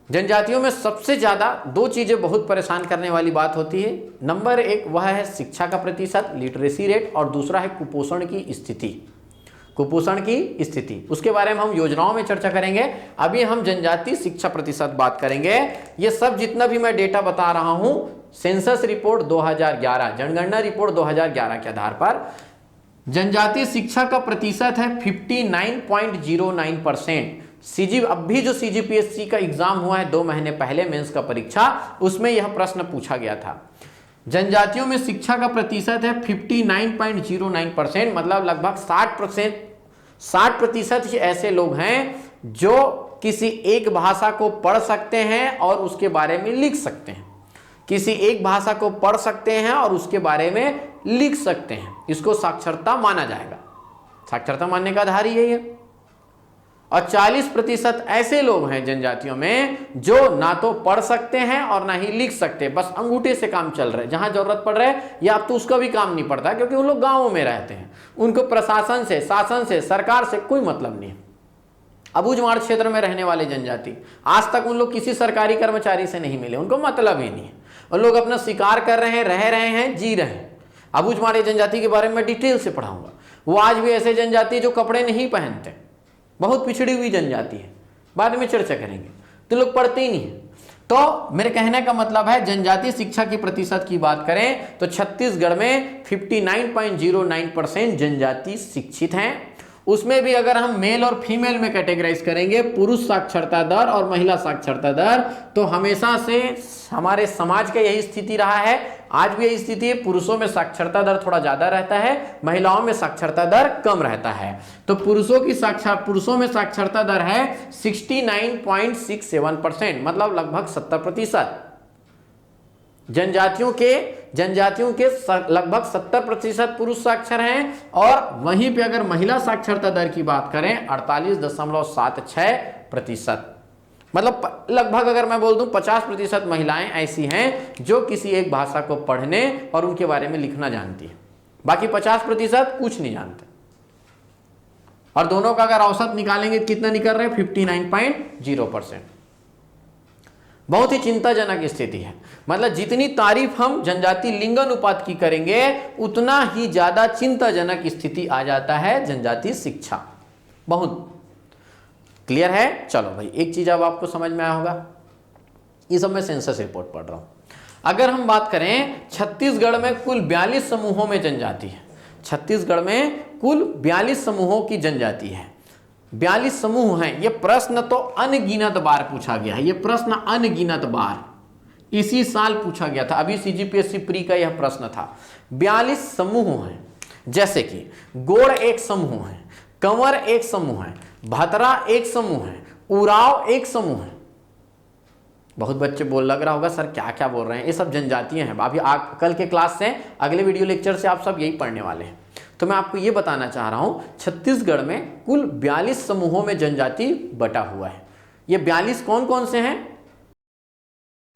जनजातियों में सबसे ज़्यादा 2 चीज़ें बहुत परेशान करने वाली बात होती है। नंबर 1 वह है शिक्षा का प्रतिशत, लिटरेसी रेट, और दूसरा है कुपोषण की स्थिति। कुपोषण की स्थिति, उसके बारे में हम योजनाओं में चर्चा करेंगे। अभी हम जनजाति शिक्षा प्रतिशत बात करेंगे। ये सब जितना भी मैं डेटा बता रहा हूं, सेंसस रिपोर्ट 2011, जनगणना रिपोर्ट 2011 के आधार पर जनजातीय शिक्षा का प्रतिशत है 59.09%। अब भी जो CGPSC का एग्जाम हुआ है 2 महीने पहले, मेंस का परीक्षा, उसमें यह प्रश्न पूछा गया था। जनजातियों में शिक्षा का प्रतिशत है 59.09%, मतलब लगभग 60% ही ऐसे लोग हैं जो किसी एक भाषा को पढ़ सकते हैं और उसके बारे में लिख सकते हैं। किसी एक भाषा को पढ़ सकते हैं और उसके बारे में लिख सकते हैं, इसको साक्षरता माना जाएगा। साक्षरता मानने का आधार ही यही है। और 40% ऐसे लोग हैं जनजातियों में जो ना तो पढ़ सकते हैं और ना ही लिख सकते, बस अंगूठे से काम चल रहा है, जहां जरूरत पड़ रहा है या अब तो उसका भी काम नहीं पड़ता, क्योंकि उन लोग गांवों में रहते हैं, उनको प्रशासन से, शासन से, सरकार से कोई मतलब नहीं है। अबूझमाड़ क्षेत्र में रहने वाले जनजाति, आज तक उन लोग किसी सरकारी कर्मचारी से नहीं मिले, उनको मतलब ही नहीं है। उन लोग अपना शिकार कर रहे हैं, रह रहे हैं, जी रहे हैं। अबूझमाड़ जनजाति के बारे में डिटेल से पढ़ाऊंगा। वो आज भी ऐसे जनजाति जो कपड़े नहीं पहनते, बहुत पिछड़ी हुई जनजाति है, बाद में चर्चा करेंगे। तो लोग पढ़ते ही नहीं है। तो मेरे कहने का मतलब है, जनजातीय शिक्षा की प्रतिशत की बात करें तो छत्तीसगढ़ में 59.09% जनजाति शिक्षित हैं। उसमें भी अगर हम मेल और फीमेल में कैटेगराइज करेंगे, पुरुष साक्षरता दर और महिला साक्षरता दर, तो हमेशा से हमारे समाज का यही स्थिति रहा है, आज भी यही स्थिति है। पुरुषों में साक्षरता दर थोड़ा ज्यादा रहता है, महिलाओं में साक्षरता दर कम रहता है। तो पुरुषों में साक्षरता दर है 69.67%, मतलब लगभग 70%। जनजातियों के लगभग 70% पुरुष साक्षर हैं, और वहीं पे अगर महिला साक्षरता दर की बात करें 48.76%, मतलब लगभग अगर मैं बोल दूं 50% महिलाएं ऐसी हैं जो किसी एक भाषा को पढ़ने और उनके बारे में लिखना जानती है, बाकी 50% कुछ नहीं जानते। और दोनों का अगर औसत निकालेंगे कितना निकल रहे हैं, 59.0%। बहुत ही चिंताजनक स्थिति है। मतलब जितनी तारीफ हम जनजाति लिंग अनुपात की करेंगे, उतना ही ज्यादा चिंताजनक स्थिति आ जाता है जनजाति शिक्षा। बहुत क्लियर है। चलो भाई, एक चीज अब आपको समझ में आया होगा, ये सब मैं सेंसस रिपोर्ट पढ़ रहा हूं। अगर हम बात करें, छत्तीसगढ़ में कुल 42 समूहों में जनजाति है। छत्तीसगढ़ में कुल 42 समूहों की जनजाति है। 42 समूह हैं। ये प्रश्न तो अनगिनत बार पूछा गया है, ये प्रश्न अनगिनत बार इसी साल पूछा गया था। अभी CGPSC प्री का यह प्रश्न था। 42 समूह हैं, जैसे कि गोड़ एक समूह है, कंवर एक समूह है, भतरा एक समूह है, उराव एक समूह है। बहुत बच्चे लग रहा होगा सर क्या क्या बोल रहे हैं, ये सब जनजातियां हैं। अभी कल के क्लास से, अगले वीडियो लेक्चर से आप सब यही पढ़ने वाले हैं। तो मैं आपको ये बताना चाह रहा हूं, छत्तीसगढ़ में कुल 42 समूहों में जनजाति बटा हुआ है। ये 42 कौन कौन से हैं,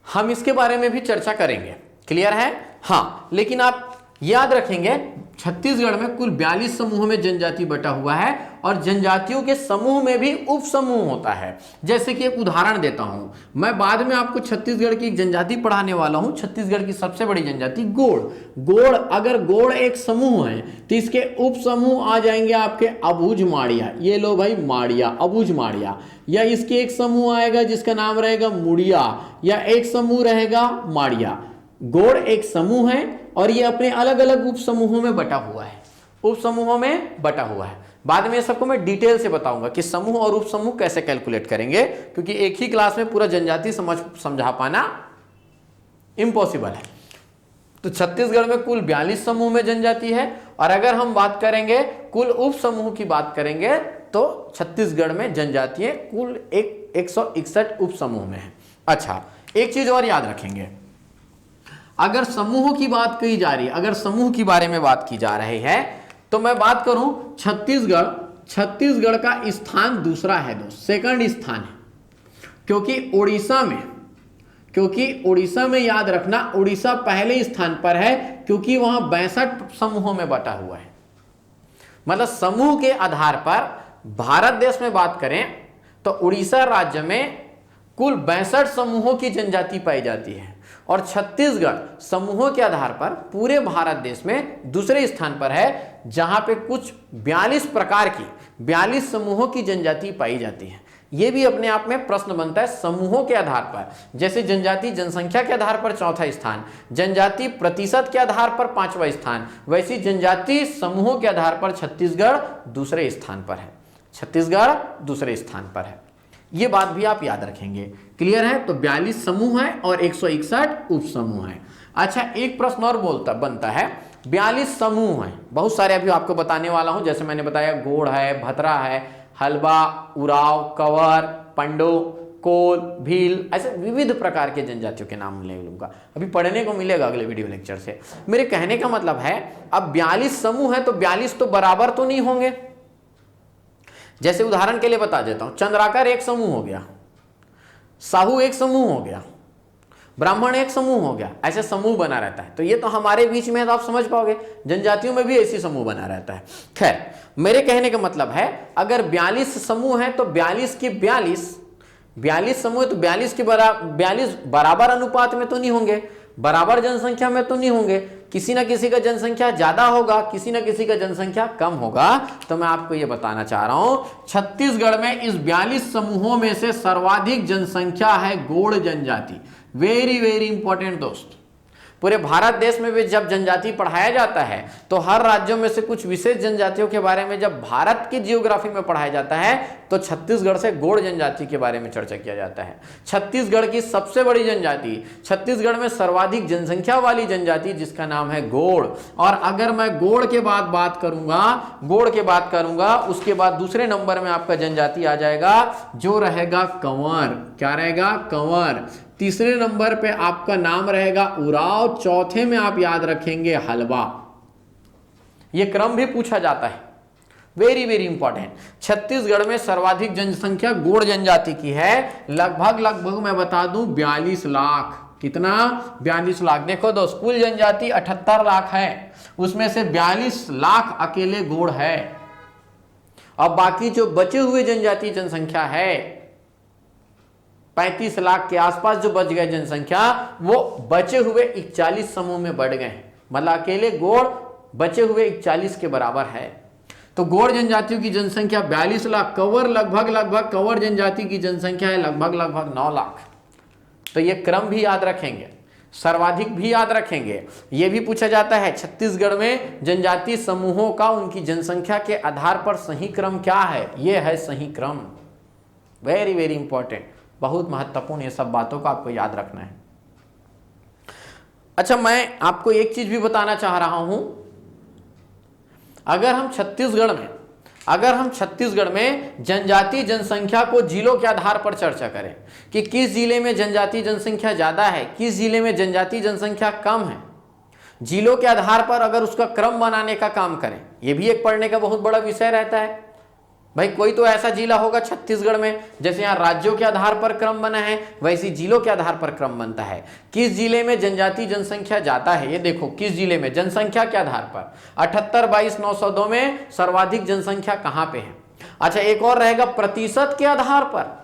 हम इसके बारे में भी चर्चा करेंगे। क्लियर है? हाँ, लेकिन आप याद रखेंगे छत्तीसगढ़ में कुल 42 समूहों में जनजाति बटा हुआ है, और जनजातियों के समूह में भी उप समूह होता है। जैसे कि एक उदाहरण देता हूं, मैं बाद में आपको छत्तीसगढ़ की एक जनजाति पढ़ाने वाला हूं। छत्तीसगढ़ की सबसे बड़ी जनजाति गोड़। अगर गोड़ एक समूह है तो इसके उप समूह आ जाएंगे आपके अबूझमाड़िया। ये लो भाई, माड़िया, अबूझमाड़िया। या इसके एक समूह आएगा जिसका नाम रहेगा मुड़िया, या एक समूह रहेगा माड़िया। गोड़ एक समूह है और ये अपने अलग अलग उप समूहों में बटा हुआ है। उप समूहों में बटा हुआ है। बाद में सबको मैं डिटेल से बताऊंगा कि समूह और उप समूह कैसे कैलकुलेट करेंगे, क्योंकि एक ही क्लास में पूरा जनजाति समझा पाना इम्पॉसिबल है। तो छत्तीसगढ़ में कुल 42 समूह में जनजाति है, और अगर हम बात करेंगे कुल उप समूह की बात करेंगे तो छत्तीसगढ़ में जनजातियां कुल 161 उप समूह में है। अच्छा, एक चीज और याद रखेंगे, अगर समूह की बात की जा रही है, अगर समूह के बारे में बात की जा रही है, तो मैं बात करूं छत्तीसगढ़, छत्तीसगढ़ का स्थान दूसरा है दोस्त, सेकंड स्थान है, क्योंकि उड़ीसा में याद रखना, उड़ीसा पहले स्थान पर है क्योंकि वहां 62 समूहों में बटा हुआ है। मतलब समूह के आधार पर भारत देश में बात करें तो उड़ीसा राज्य में कुल 62 समूहों की जनजाति पाई जाती है, और छत्तीसगढ़ समूहों के आधार पर पूरे भारत देश में दूसरे स्थान पर है, जहां पे कुछ 42 प्रकार की 42 समूहों की जनजाति पाई जाती है। यह भी अपने आप में प्रश्न बनता है समूहों के आधार पर, जैसे जनजाति जनसंख्या के आधार पर चौथा स्थान, जनजाति प्रतिशत के आधार पर 5वां स्थान, वैसी जनजाति समूहों के आधार पर छत्तीसगढ़ दूसरे स्थान पर है, छत्तीसगढ़ दूसरे स्थान पर है। ये बात भी आप याद रखेंगे। क्लियर है? तो 42 समूह है और 161 उप समूह है। अच्छा, एक प्रश्न और बनता है, 42 समूह है, बहुत सारे अभी आपको बताने वाला हूं, जैसे मैंने बताया गोड़ है, भतरा है, हलबा, उराव, कंवर, पंडो, कोल, भील, ऐसे विविध प्रकार के जनजातियों के नाम ले लूंगा, अभी पढ़ने को मिलेगा अगले वीडियो लेक्चर से। मेरे कहने का मतलब है अब 42 समूह है तो 42 तो बराबर तो नहीं होंगे। जैसे उदाहरण के लिए बता देता हूं, चंद्राकर एक समूह हो गया, साहू एक समूह हो गया, ब्राह्मण एक समूह हो गया, ऐसे समूह बना रहता है। तो ये तो हमारे बीच में है तो आप समझ पाओगे, जनजातियों में भी ऐसी समूह बना रहता है। खैर, मेरे कहने का मतलब है अगर 42 समूह है तो 42 की 42 समूह तो 42 के 42 बराबर अनुपात में तो नहीं होंगे, बराबर जनसंख्या में तो नहीं होंगे, किसी ना किसी का जनसंख्या ज्यादा होगा, किसी ना किसी का जनसंख्या कम होगा। तो मैं आपको यह बताना चाह रहा हूं, छत्तीसगढ़ में इस 42 समूहों में से सर्वाधिक जनसंख्या है गोड़ जनजाति। वेरी वेरी इंपॉर्टेंट दोस्त, पूरे भारत देश में भी जब जनजाति पढ़ाया जाता है तो हर राज्यों में से कुछ विशेष जनजातियों के बारे में जब भारत की जियोग्राफी में पढ़ाया जाता है तो छत्तीसगढ़ से गोड़ जनजाति के बारे में चर्चा किया जाता है। छत्तीसगढ़ की सबसे बड़ी जनजाति, छत्तीसगढ़ में सर्वाधिक जनसंख्या वाली जनजाति जिसका नाम है गोड़। और अगर मैं गोड़ के बाद बात करूंगा, उसके बाद दूसरे नंबर में आपका जनजाति आ जाएगा जो रहेगा कंवर। क्या रहेगा? कंवर। तीसरे नंबर पे आपका नाम रहेगा उराव, चौथे में आप याद रखेंगे हलवा। यह क्रम भी पूछा जाता है, वेरी वेरी इंपॉर्टेंट। छत्तीसगढ़ में सर्वाधिक जनसंख्या गोड़ जनजाति की है, लगभग मैं बता दूं 42 लाख। कितना? 42 लाख। देखो दोस्त, कुल जनजाति 78 लाख है, उसमें से 42 लाख अकेले गोड़ है, और बाकी जो बचे हुए जनजाति जनसंख्या है 35 लाख के आसपास जो बच गए जनसंख्या, वो बचे हुए 41 समूह में बढ़ गए। मतलब अकेले गोड़ बचे हुए 41 के बराबर है। तो गोड़ जनजातियों की जनसंख्या 42 लाख, कंवर लगभग कंवर जनजाति की जनसंख्या है लगभग 9 लाख। तो ये क्रम भी याद रखेंगे, सर्वाधिक भी याद रखेंगे। यह भी पूछा जाता है छत्तीसगढ़ में जनजाति समूहों का उनकी जनसंख्या के आधार पर सही क्रम क्या है? यह है सही क्रम। वेरी वेरी इंपॉर्टेंट, बहुत महत्वपूर्ण, ये सब बातों का आपको याद रखना है। अच्छा, मैं आपको एक चीज भी बताना चाह रहा हूं, अगर हम छत्तीसगढ़ में जनजाति जनसंख्या को जिलों के आधार पर चर्चा करें कि किस जिले में जनजाति जनसंख्या ज्यादा है, किस जिले में जनजाति जनसंख्या कम है, जिलों के आधार पर अगर उसका क्रम बनाने का काम करें, यह भी एक पढ़ने का बहुत बड़ा विषय रहता है। भाई कोई तो ऐसा जिला होगा छत्तीसगढ़ में, जैसे यहाँ राज्यों के आधार पर क्रम बना है, वैसी जिलों के आधार पर क्रम बनता है। किस जिले में जनजाति जनसंख्या ज्यादा है, ये देखो किस जिले में जनसंख्या के आधार पर 78, 22, 902 में सर्वाधिक जनसंख्या कहां पे है। अच्छा, एक और रहेगा प्रतिशत के आधार पर।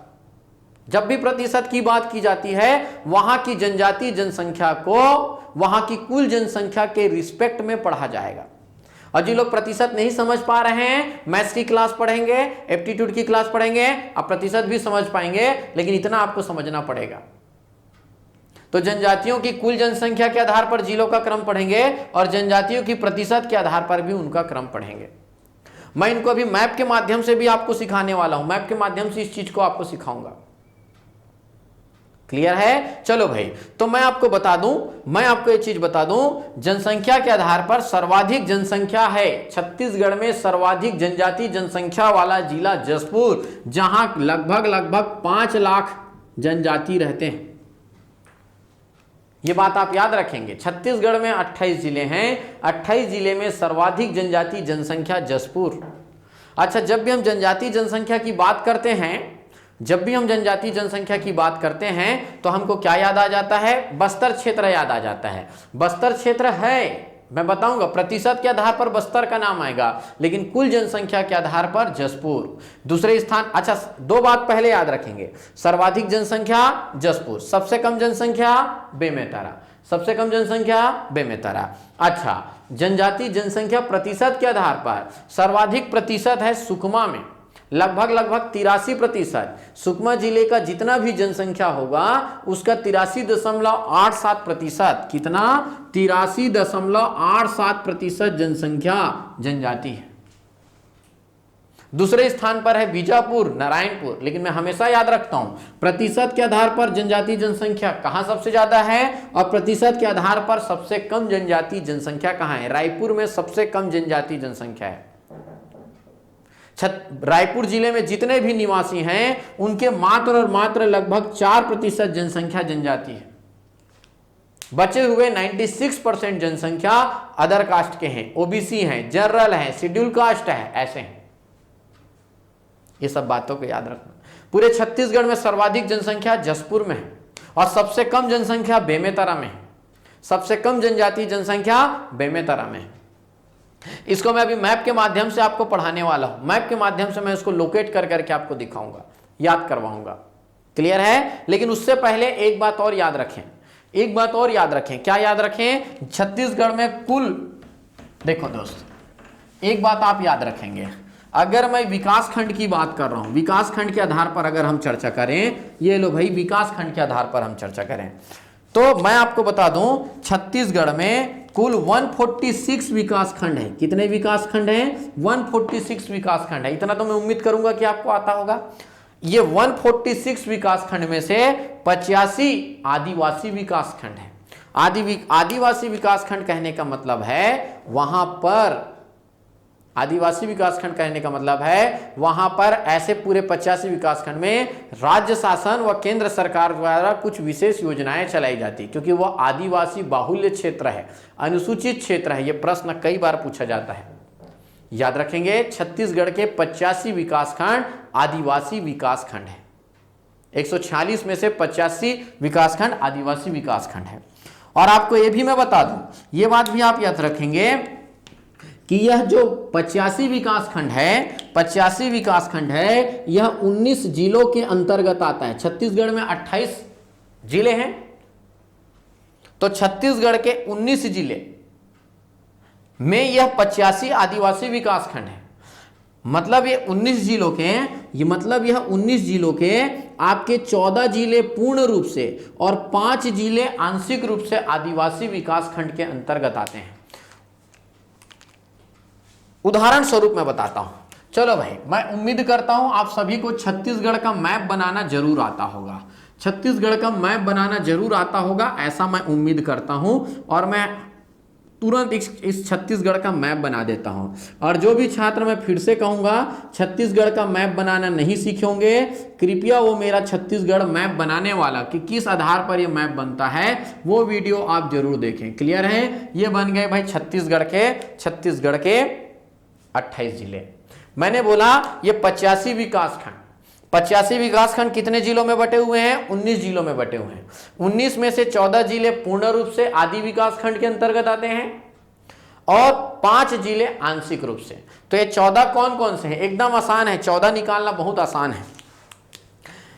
जब भी प्रतिशत की बात की जाती है, वहां की जनजाति जनसंख्या को वहां की कुल जनसंख्या के रिस्पेक्ट में पढ़ा जाएगा। और जो लोग प्रतिशत नहीं समझ पा रहे हैं, मैथ्स की क्लास पढ़ेंगे, एप्टीट्यूड की क्लास पढ़ेंगे, आप प्रतिशत भी समझ पाएंगे, लेकिन इतना आपको समझना पड़ेगा। तो जनजातियों की कुल जनसंख्या के आधार पर जिलों का क्रम पढ़ेंगे और जनजातियों की प्रतिशत के आधार पर भी उनका क्रम पढ़ेंगे। मैं इनको अभी मैप के माध्यम से भी आपको सिखाने वाला हूं, मैप के माध्यम से इस चीज को आपको सिखाऊंगा। क्लियर है? चलो भाई, तो मैं आपको एक चीज बता दूं, जनसंख्या के आधार पर सर्वाधिक जनसंख्या है छत्तीसगढ़ में, सर्वाधिक जनजाति जनसंख्या वाला जिला जशपुर, जहां लगभग 5 लाख जनजाति रहते हैं। ये बात आप याद रखेंगे। छत्तीसगढ़ में 28 जिले हैं, 28 जिले में सर्वाधिक जनजाति जनसंख्या जसपुर। अच्छा, जब भी हम जनजाति जनसंख्या की बात करते हैं, जब भी हम जनजाति जनसंख्या की बात करते हैं तो हमको क्या याद आ जाता है? बस्तर क्षेत्र याद आ जाता है। बस्तर क्षेत्र है, मैं बताऊंगा प्रतिशत के आधार पर बस्तर का नाम आएगा, लेकिन कुल जनसंख्या के आधार पर जसपुर दूसरे स्थान। अच्छा, दो बात पहले याद रखेंगे, सर्वाधिक जनसंख्या जसपुर, सबसे कम जनसंख्या बेमेतरा, सबसे कम जनसंख्या बेमेतरा। अच्छा, जनजाति जनसंख्या प्रतिशत के आधार पर सर्वाधिक प्रतिशत है सुकमा में, लगभग 83%। सुकमा जिले का जितना भी जनसंख्या होगा उसका 83.87%, कितना? 83.87% जनसंख्या जनजाति है। दूसरे स्थान पर है बीजापुर, नारायणपुर। लेकिन मैं हमेशा याद रखता हूं प्रतिशत के आधार पर जनजाति जनसंख्या कहां सबसे ज्यादा है और प्रतिशत के आधार पर सबसे कम जनजाति जनसंख्या कहां है। रायपुर में सबसे कम जनजाति जनसंख्या है। रायपुर जिले में जितने भी निवासी हैं उनके मात्र और मात्र लगभग 4% जनसंख्या जनजाति है। बचे हुए 96% जनसंख्या अदर कास्ट के हैं, ओबीसी हैं, जनरल हैं, शेड्यूल कास्ट है, ऐसे हैं। ये सब बातों को याद रखना। पूरे छत्तीसगढ़ में सर्वाधिक जनसंख्या जसपुर में है और सबसे कम जनसंख्या बेमेतरा में है। सबसे कम जनजाति जनसंख्या बेमेतरा में है। इसको मैं अभी मैप के माध्यम से आपको पढ़ाने वाला हूं। मैप के माध्यम से मैं इसको लोकेट कर करके आपको दिखाऊंगा, याद करवाऊंगा। क्लियर है? लेकिन उससे पहले एक बात और याद रखें, एक बात और याद रखें। क्या याद रखें? छत्तीसगढ़ में कुल, देखो दोस्त, एक बात आप याद रखेंगे, अगर मैं विकास खंड की बात कर रहा हूं, विकास खंड के आधार पर अगर हम चर्चा करें, ये लो भाई, विकास खंड के आधार पर हम चर्चा करें, तो मैं आपको बता दूं छत्तीसगढ़ में कुल 146 विकास खंड है। कितने विकास खंड हैं? 146 विकास खंड है। इतना तो मैं उम्मीद करूंगा कि आपको आता होगा। ये 146 विकास खंड में से 85 आदिवासी विकास खंड है। आदिवासी विकास खंड कहने का मतलब है वहां पर, आदिवासी विकासखंड कहने का मतलब है वहां पर ऐसे पूरे 85 विकासखंड में राज्य शासन व केंद्र सरकार द्वारा कुछ विशेष योजनाएं चलाई जाती, क्योंकि वह आदिवासी बाहुल्य क्षेत्र है, अनुसूचित क्षेत्र है। यह प्रश्न कई बार पूछा जाता है, याद रखेंगे। छत्तीसगढ़ के 85 विकासखंड आदिवासी विकासखंड है। 146 में से 85 विकासखंड आदिवासी विकासखंड है। और आपको यह भी मैं बता दूं, यह बात भी आप याद रखेंगे कि यह जो 85 विकासखंड है, 85 विकासखंड है, यह 19 जिलों के अंतर्गत आता है। छत्तीसगढ़ में 28 जिले हैं, तो छत्तीसगढ़ के 19 जिले में यह 85 आदिवासी विकासखंड है। मतलब ये 19 जिलों के, ये मतलब यह 19 जिलों के आपके 14 जिले पूर्ण रूप से और 5 जिले आंशिक रूप से आदिवासी विकासखंड के अंतर्गत आते हैं। उदाहरण स्वरूप मैं बताता हूं। चलो भाई, मैं उम्मीद करता हूं आप सभी को छत्तीसगढ़ का मैप बनाना जरूर आता होगा। छत्तीसगढ़ का मैप बनाना जरूर आता होगा, ऐसा मैं उम्मीद करता हूं। और मैं तुरंत इस छत्तीसगढ़ का मैप बना देता हूं। और जो भी छात्र, मैं फिर से कहूंगा, छत्तीसगढ़ का मैप बनाना नहीं सीखे होंगे, कृपया वो मेरा छत्तीसगढ़ मैप बनाने वाला कि किस आधार पर ये मैप बनता है, वो वीडियो आप जरूर देखें। क्लियर है? ये बन गए भाई छत्तीसगढ़ के 28 जिले। मैंने बोला ये 85 विकासखंड, 85 विकासखंड कितने जिलों में बटे हुए हैं? 19 जिलों में बटे हुए हैं। 19 में से 14 जिले पूर्ण रूप से आदि विकासखंड के अंतर्गत आते हैं और 5 जिले आंशिक रूप से। तो ये 14 कौन कौन से हैं? एकदम आसान है, 14 निकालना बहुत आसान है।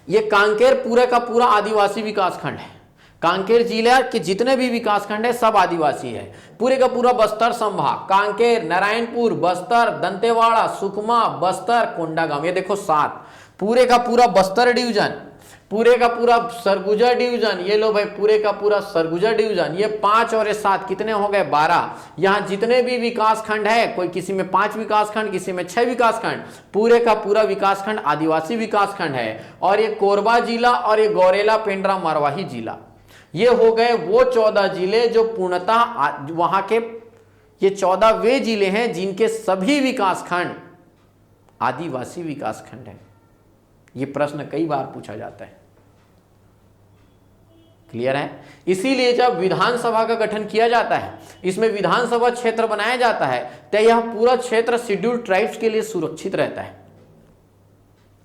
ये कांकेर पूरे का पूरा आदिवासी विकासखंड है। कांकेर जिले के जितने भी विकासखंड है सब आदिवासी है। पूरे का पूरा बस्तर संभाग, कांकेर, नारायणपुर, बस्तर, दंतेवाड़ा, सुकमा, बस्तर, कोंडागांव, ये देखो 7। पूरे का पूरा बस्तर डिवीजन, पूरे का पूरा सरगुजा डिवीजन, ये लो भाई पूरे का पूरा सरगुजा डिवीजन, ये 5 और ये 7 कितने हो गए? 12। यहां जितने भी विकासखंड है, कोई किसी में 5 विकासखंड, किसी में 6 विकासखंड, पूरे का पूरा विकासखंड आदिवासी विकासखंड है। और ये कोरबा जिला और ये गौरेला, पेंड्रा, मरवाही जिला, ये हो गए वो 14 जिले जो पूर्णतः वहां के, ये 14 वे जिले हैं जिनके सभी विकासखंड आदिवासी विकासखंड है। ये प्रश्न कई बार पूछा जाता है। क्लियर है। इसीलिए जब विधानसभा का गठन किया जाता है, इसमें विधानसभा क्षेत्र बनाया जाता है, तो यह पूरा क्षेत्र शेड्यूल्ड ट्राइब्स के लिए सुरक्षित रहता है।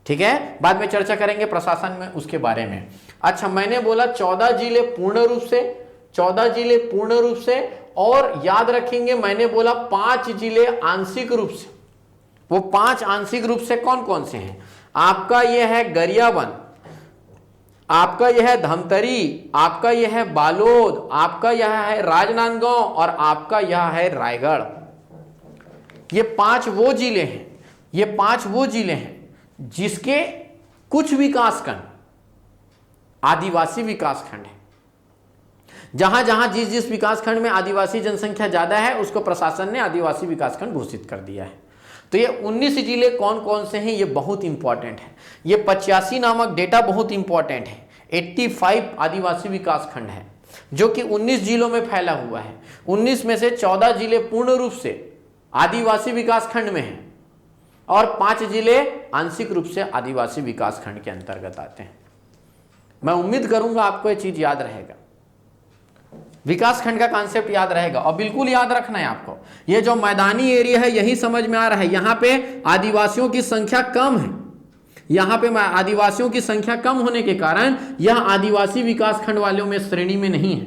ठीक है, बाद में चर्चा करेंगे प्रशासन में उसके बारे में। अच्छा, मैंने बोला 14 जिले पूर्ण रूप से, 14 जिले पूर्ण रूप से, और याद रखेंगे मैंने बोला 5 जिले आंशिक रूप से। वो 5 आंशिक रूप से कौन कौन से हैं? आपका यह है गरियाबंद, आपका यह है धमतरी, आपका यह है बालोद, आपका यह है राजनांदगांव और आपका यह है रायगढ़। ये 5 वो जिले हैं, ये 5 वो जिले हैं जिसके कुछ विकासखंड आदिवासी विकासखंड है। जहां जहां जिस जिस विकासखंड में आदिवासी जनसंख्या ज्यादा है उसको प्रशासन ने आदिवासी विकासखंड घोषित कर दिया है। तो ये 19 जिले कौन कौन से हैं, ये बहुत इंपॉर्टेंट है। ये 85 नामक डेटा बहुत इंपॉर्टेंट है। 85 आदिवासी विकासखंड है जो कि 19 जिलों में फैला हुआ है। 19 में से 14 जिले पूर्ण रूप से आदिवासी विकासखंड में हैं और 5 जिले आंशिक रूप से आदिवासी विकासखंड के अंतर्गत आते हैं। मैं उम्मीद करूंगा आपको यह चीज याद रहेगा, विकासखंड का कॉन्सेप्ट याद रहेगा। और बिल्कुल याद रखना है आपको, ये जो मैदानी एरिया है यही समझ में आ रहा है, यहां पे आदिवासियों की संख्या कम है। यहां पे आदिवासियों की संख्या कम होने के कारण यह आदिवासी विकासखंड वालों में श्रेणी में नहीं है,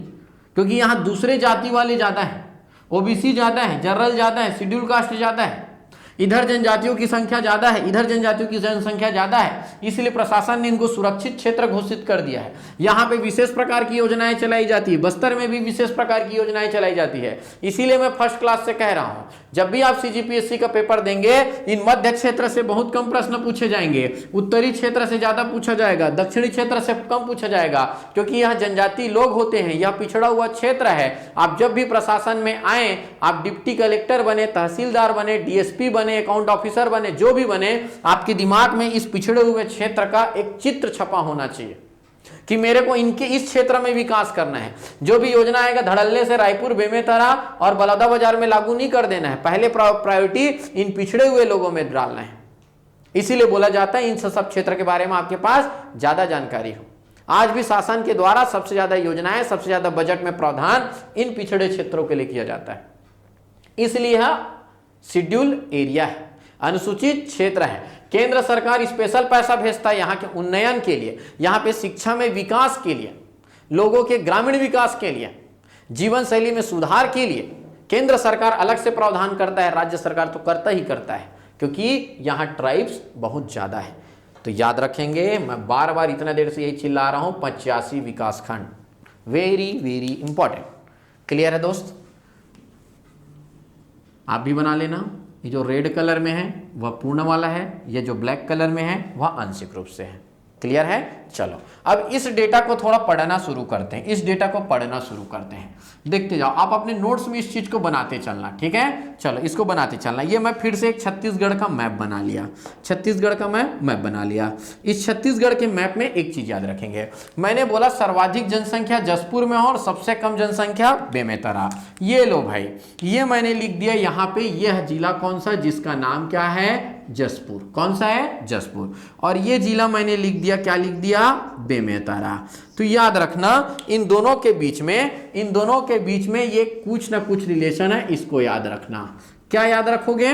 क्योंकि यहां दूसरे जाति वाले ज्यादा है, ओबीसी ज्यादा है, जनरल ज्यादा है, शेड्यूल कास्ट ज्यादा है। इधर जनजातियों की संख्या ज्यादा है, इधर जनजातियों की जनसंख्या ज्यादा है, इसलिए प्रशासन ने इनको सुरक्षित क्षेत्र घोषित कर दिया है। यहाँ पे विशेष प्रकार की योजनाएं चलाई जाती है, बस्तर में भी विशेष प्रकार की योजनाएं चलाई जाती है। इसीलिए मैं फर्स्ट क्लास से कह रहा हूं, जब भी आप सीजीपीएससी का पेपर देंगे, इन मध्य क्षेत्र से बहुत कम प्रश्न पूछे जाएंगे, उत्तरी क्षेत्र से ज्यादा पूछा जाएगा, दक्षिणी क्षेत्र से कम पूछा जाएगा, क्योंकि यह जनजाति लोग होते हैं, यह पिछड़ा हुआ क्षेत्र है। आप जब भी प्रशासन में आए, आप डिप्टी कलेक्टर बने, तहसीलदार बने, डीएसपी बने, अकाउंट ऑफिसर बने, जो भी बने, आपके दिमाग में इस पिछड़े हुए क्षेत्र का एक चित्र छपा होना चाहिए कि मेरे को इनके इस क्षेत्र में विकास करना है। जो भी योजना आएगा धड़ल्ले से रायपुर, बेमेतरा और बलौदा बाजार में लागू नहीं कर देना है, पहले प्रायोरिटी इन पिछड़े हुए लोगों में डालना है। इसीलिए बोला जाता है इन सब क्षेत्र के बारे में आपके पास ज्यादा जानकारी हो। आज भी शासन के द्वारा सबसे ज्यादा योजनाएं, सबसे ज्यादा बजट में प्रावधान इन पिछड़े क्षेत्रों के लिए किया जाता है। इसलिए शेड्यूल एरिया है, अनुसूचित क्षेत्र है। केंद्र सरकार स्पेशल पैसा भेजता है यहाँ के उन्नयन के लिए, यहाँ पे शिक्षा में विकास के लिए, लोगों के ग्रामीण विकास के लिए, जीवन शैली में सुधार के लिए केंद्र सरकार अलग से प्रावधान करता है, राज्य सरकार तो करता ही करता है, क्योंकि यहाँ ट्राइब्स बहुत ज्यादा है। तो याद रखेंगे, मैं बार बार इतना देर से यही चिल्ला रहा हूं, 85 विकासखंड, वेरी वेरी इंपॉर्टेंट। क्लियर है दोस्त? आप भी बना लेना। ये जो रेड कलर में है वह पूर्ण वाला है, ये जो ब्लैक कलर में है वह आंशिक रूप से है। क्लियर है? चलो अब इस डेटा को थोड़ा पढ़ना शुरू करते हैं, इस डेटा को पढ़ना शुरू करते हैं। देखते जाओ, आप अपने नोट्स में इस चीज को बनाते चलना, ठीक है? चलो इसको बनाते चलना। ये मैं फिर से एक छत्तीसगढ़ का मैप बना लिया, छत्तीसगढ़ का मैं मैप बना लिया। इस छत्तीसगढ़ के मैप में एक चीज याद रखेंगे, मैंने बोला सर्वाधिक जनसंख्या जसपुर में और सबसे कम जनसंख्या बेमेतरा। ये लो भाई, ये मैंने लिख दिया यहाँ पे, यह जिला कौन सा, जिसका नाम क्या है, जसपुर। कौन सा है? जसपुर। और ये जिला मैंने लिख दिया, क्या लिख दिया, बेमेतरा। तो याद रखना इन दोनों के बीच में ये कुछ ना कुछ रिलेशन है, इसको याद रखना। क्या याद रखोगे?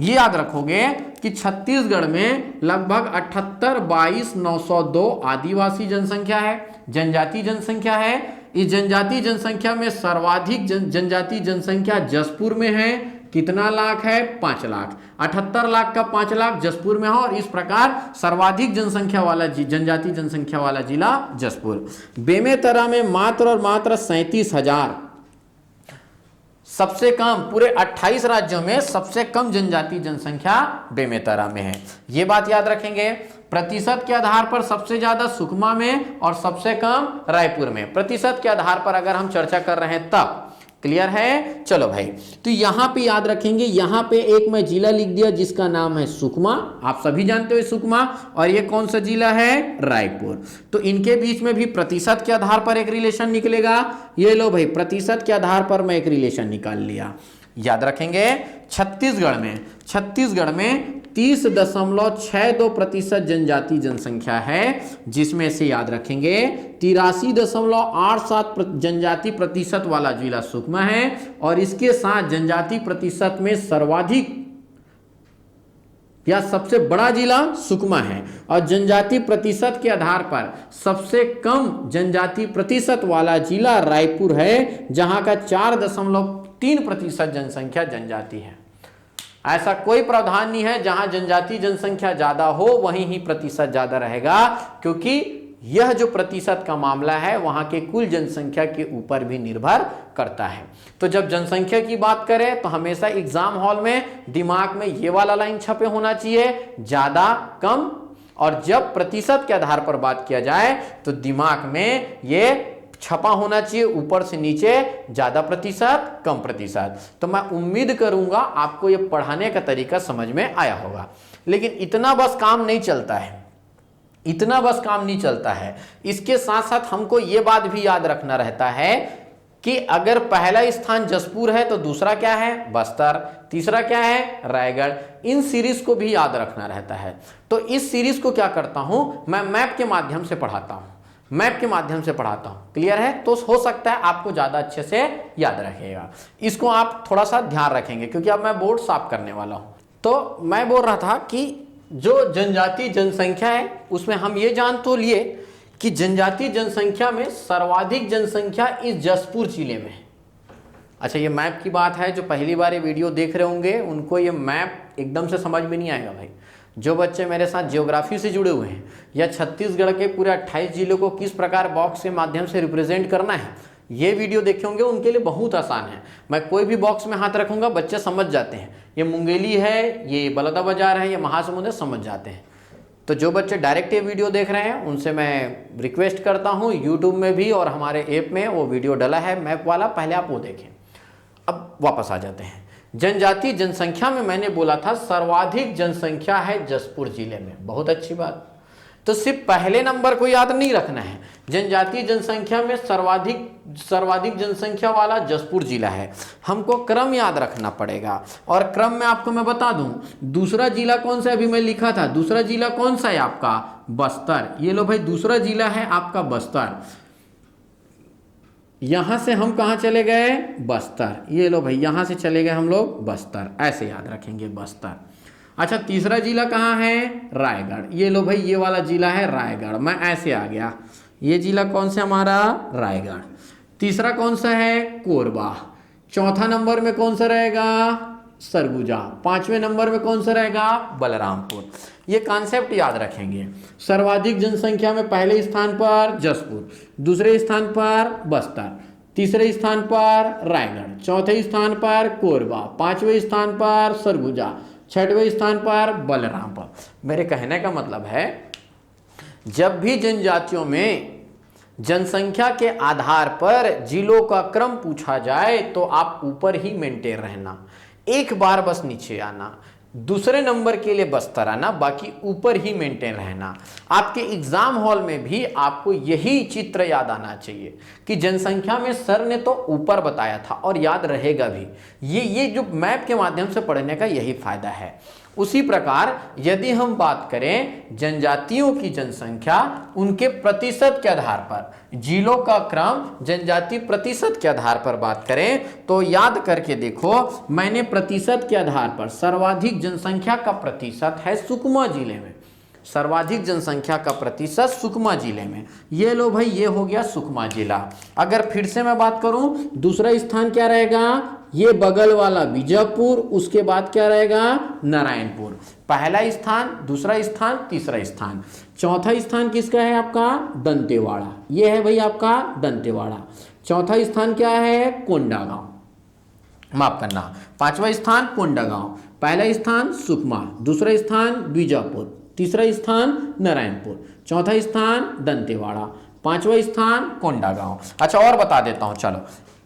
ये याद रखोगे कि छत्तीसगढ़ में लगभग 78,22,902 आदिवासी जनसंख्या है, जनजाति जनसंख्या है। इस जनजाति जनसंख्या में सर्वाधिक जनजाति जनसंख्या जसपुर में है। कितना लाख है? 5 लाख। 78 लाख का 5 लाख जसपुर में है, और इस प्रकार सर्वाधिक जनसंख्या वाला जनजाति जनसंख्या वाला जिला जसपुर। बेमेतरा में मात्र और मात्र 37,000, सबसे कम पूरे 28 राज्यों में सबसे कम जनजाति जनसंख्या बेमेतरा में है। ये बात याद रखेंगे। प्रतिशत के आधार पर सबसे ज्यादा सुकमा में और सबसे कम रायपुर में, प्रतिशत के आधार पर अगर हम चर्चा कर रहे हैं तब। क्लियर है? चलो भाई, तो यहां पे याद रखेंगे, यहां पे एक मैं जिला लिख दिया जिसका नाम है सुकमा, आप सभी जानते हो सुकमा, और ये कौन सा जिला है? रायपुर। तो इनके बीच में भी प्रतिशत के आधार पर एक रिलेशन निकलेगा। ये लो भाई, प्रतिशत के आधार पर मैं एक रिलेशन निकाल लिया। याद रखेंगे छत्तीसगढ़ में 30.62% जनजातीय जनसंख्या है, जिसमें से याद रखेंगे 83.87 जनजाति प्रतिशत वाला जिला सुकमा है, और इसके साथ जनजाति प्रतिशत में सर्वाधिक या सबसे बड़ा जिला सुकमा है, और जनजाति प्रतिशत के आधार पर सबसे कम जनजाति प्रतिशत वाला जिला रायपुर है, जहां का 4.3% जनसंख्या जनजाति है। ऐसा कोई प्रावधान नहीं है जहां जनजाति जनसंख्या ज्यादा हो वहीं ही प्रतिशत ज्यादा रहेगा, क्योंकि यह जो प्रतिशत का मामला है वहां के कुल जनसंख्या के ऊपर भी निर्भर करता है। तो जब जनसंख्या की बात करें तो हमेशा एग्जाम हॉल में दिमाग में ये वाला लाइन छपे होना चाहिए, ज्यादा कम, और जब प्रतिशत के आधार पर बात किया जाए तो दिमाग में ये छपा होना चाहिए ऊपर से नीचे, ज्यादा प्रतिशत कम प्रतिशत। तो मैं उम्मीद करूंगा आपको ये पढ़ाने का तरीका समझ में आया होगा। लेकिन इतना बस काम नहीं चलता है, इतना बस काम नहीं चलता है। इसके साथ साथ हमको ये बात भी याद रखना रहता है कि अगर पहला स्थान जसपुर है तो दूसरा क्या है, बस्तर, तीसरा क्या है, रायगढ़। इन सीरीज को भी याद रखना रहता है। तो इस सीरीज को क्या करता हूं, मैं मैप के माध्यम से पढ़ाता हूं, मैप के माध्यम से पढ़ाता हूं। क्लियर है? तो हो सकता है आपको ज्यादा अच्छे से याद रखेगा। इसको आप थोड़ा सा ध्यान रखेंगे, क्योंकि अब मैं बोर्ड साफ करने वाला हूं। तो मैं बोल रहा था कि जो जनजातीय जनसंख्या है उसमें हम ये जान तो लिए कि जनजातीय जनसंख्या में सर्वाधिक जनसंख्या इस जसपुर जिले में है। अच्छा, ये मैप की बात है। जो पहली बार ये वीडियो देख रहे होंगे उनको ये मैप एकदम से समझ में नहीं आएगा भाई। जो बच्चे मेरे साथ ज्योग्राफी से जुड़े हुए हैं या छत्तीसगढ़ के पूरे 28 जिलों को किस प्रकार बॉक्स के माध्यम से रिप्रेजेंट करना है, ये वीडियो देखे होंगे, उनके लिए बहुत आसान है। मैं कोई भी बॉक्स में हाथ रखूंगा, बच्चे समझ जाते हैं ये मुंगेली है, ये बलौदाबाजार है, ये महासमुंद है, समझ जाते हैं। तो जो बच्चे डायरेक्ट ये वीडियो देख रहे हैं उनसे मैं रिक्वेस्ट करता हूँ, यूट्यूब में भी और हमारे ऐप में वो वीडियो डला है मैप वाला, पहले आप वो देखें। अब वापस आ जाते हैं। जनजातीय जनसंख्या में मैंने बोला था सर्वाधिक जनसंख्या है जसपुर जिले में। बहुत अच्छी बात। तो सिर्फ पहले नंबर को याद नहीं रखना है, जनजातीय जनसंख्या में सर्वाधिक जनसंख्या वाला जसपुर जिला है। हमको क्रम याद रखना पड़ेगा, और क्रम में आपको मैं बता दूं, दूसरा जिला कौन सा, अभी मैं लिखा था, दूसरा जिला कौन सा है आपका, बस्तर। ये लो भाई, दूसरा जिला है आपका बस्तर। यहां से हम कहां चले गए, बस्तर। ये लो भाई, यहां से चले गए हम लोग बस्तर, ऐसे याद रखेंगे बस्तर। अच्छा, तीसरा जिला कहाँ है, रायगढ़। ये लो भाई, ये वाला जिला है रायगढ़। मैं ऐसे आ गया, ये जिला कौन सा हमारा, रायगढ़। तीसरा कौन सा है, कोरबा। चौथा नंबर में कौन सा रहेगा, सरगुजा। पांचवें नंबर में कौन सा रहेगा, बलरामपुर। ये कॉन्सेप्ट याद रखेंगे। सर्वाधिक जनसंख्या में पहले स्थान पर जसपुर, दूसरे स्थान पर बस्तर, तीसरे स्थान पर रायगढ़, चौथे स्थान पर कोरबा, पांचवें स्थान पर सरगुजा, छठवें स्थान पर बलरामपुर। मेरे कहने का मतलब है, जब भी जनजातियों में जनसंख्या के आधार पर जिलों का क्रम पूछा जाए तो आप ऊपर ही मेंटेन रहना, एक बार बस नीचे आना, दूसरे नंबर के लिए बस्तर आना, बाकी ऊपर ही मेंटेन रहना। आपके एग्जाम हॉल में भी आपको यही चित्र याद आना चाहिए कि जनसंख्या में सर ने तो ऊपर बताया था, और याद रहेगा भी। ये जो मैप के माध्यम से पढ़ने का यही फायदा है। उसी प्रकार यदि हम बात करें जनजातियों की जनसंख्या, उनके प्रतिशत के आधार पर, जिलों का क्रम जनजाति प्रतिशत के आधार पर बात करें तो याद करके देखो, मैंने प्रतिशत के आधार पर सर्वाधिक जनसंख्या का प्रतिशत है सुकमा जिले में, सर्वाधिक जनसंख्या का प्रतिशत सुकमा जिले में। ये लो भाई, ये हो गया सुकमा जिला। अगर फिर से मैं बात करूं, दूसरा स्थान क्या रहेगा, ये बगल वाला बीजापुर, उसके बाद क्या रहेगा, नारायणपुर। पहला स्थान, दूसरा स्थान, तीसरा स्थान। चौथा स्थान किसका है आपका, दंतेवाड़ा। ये है भाई आपका दंतेवाड़ा। चौथा स्थान क्या है, कोंडागांव, माफ करना, पांचवा स्थान कोंडागांव। पहला स्थान सुकमा, दूसरा स्थान बीजापुर, तीसरा स्थान नारायणपुर, चौथा स्थान दंतेवाड़ा, पांचवा स्थान कोंडागांव। अच्छा, और बता देता हूं, चलो।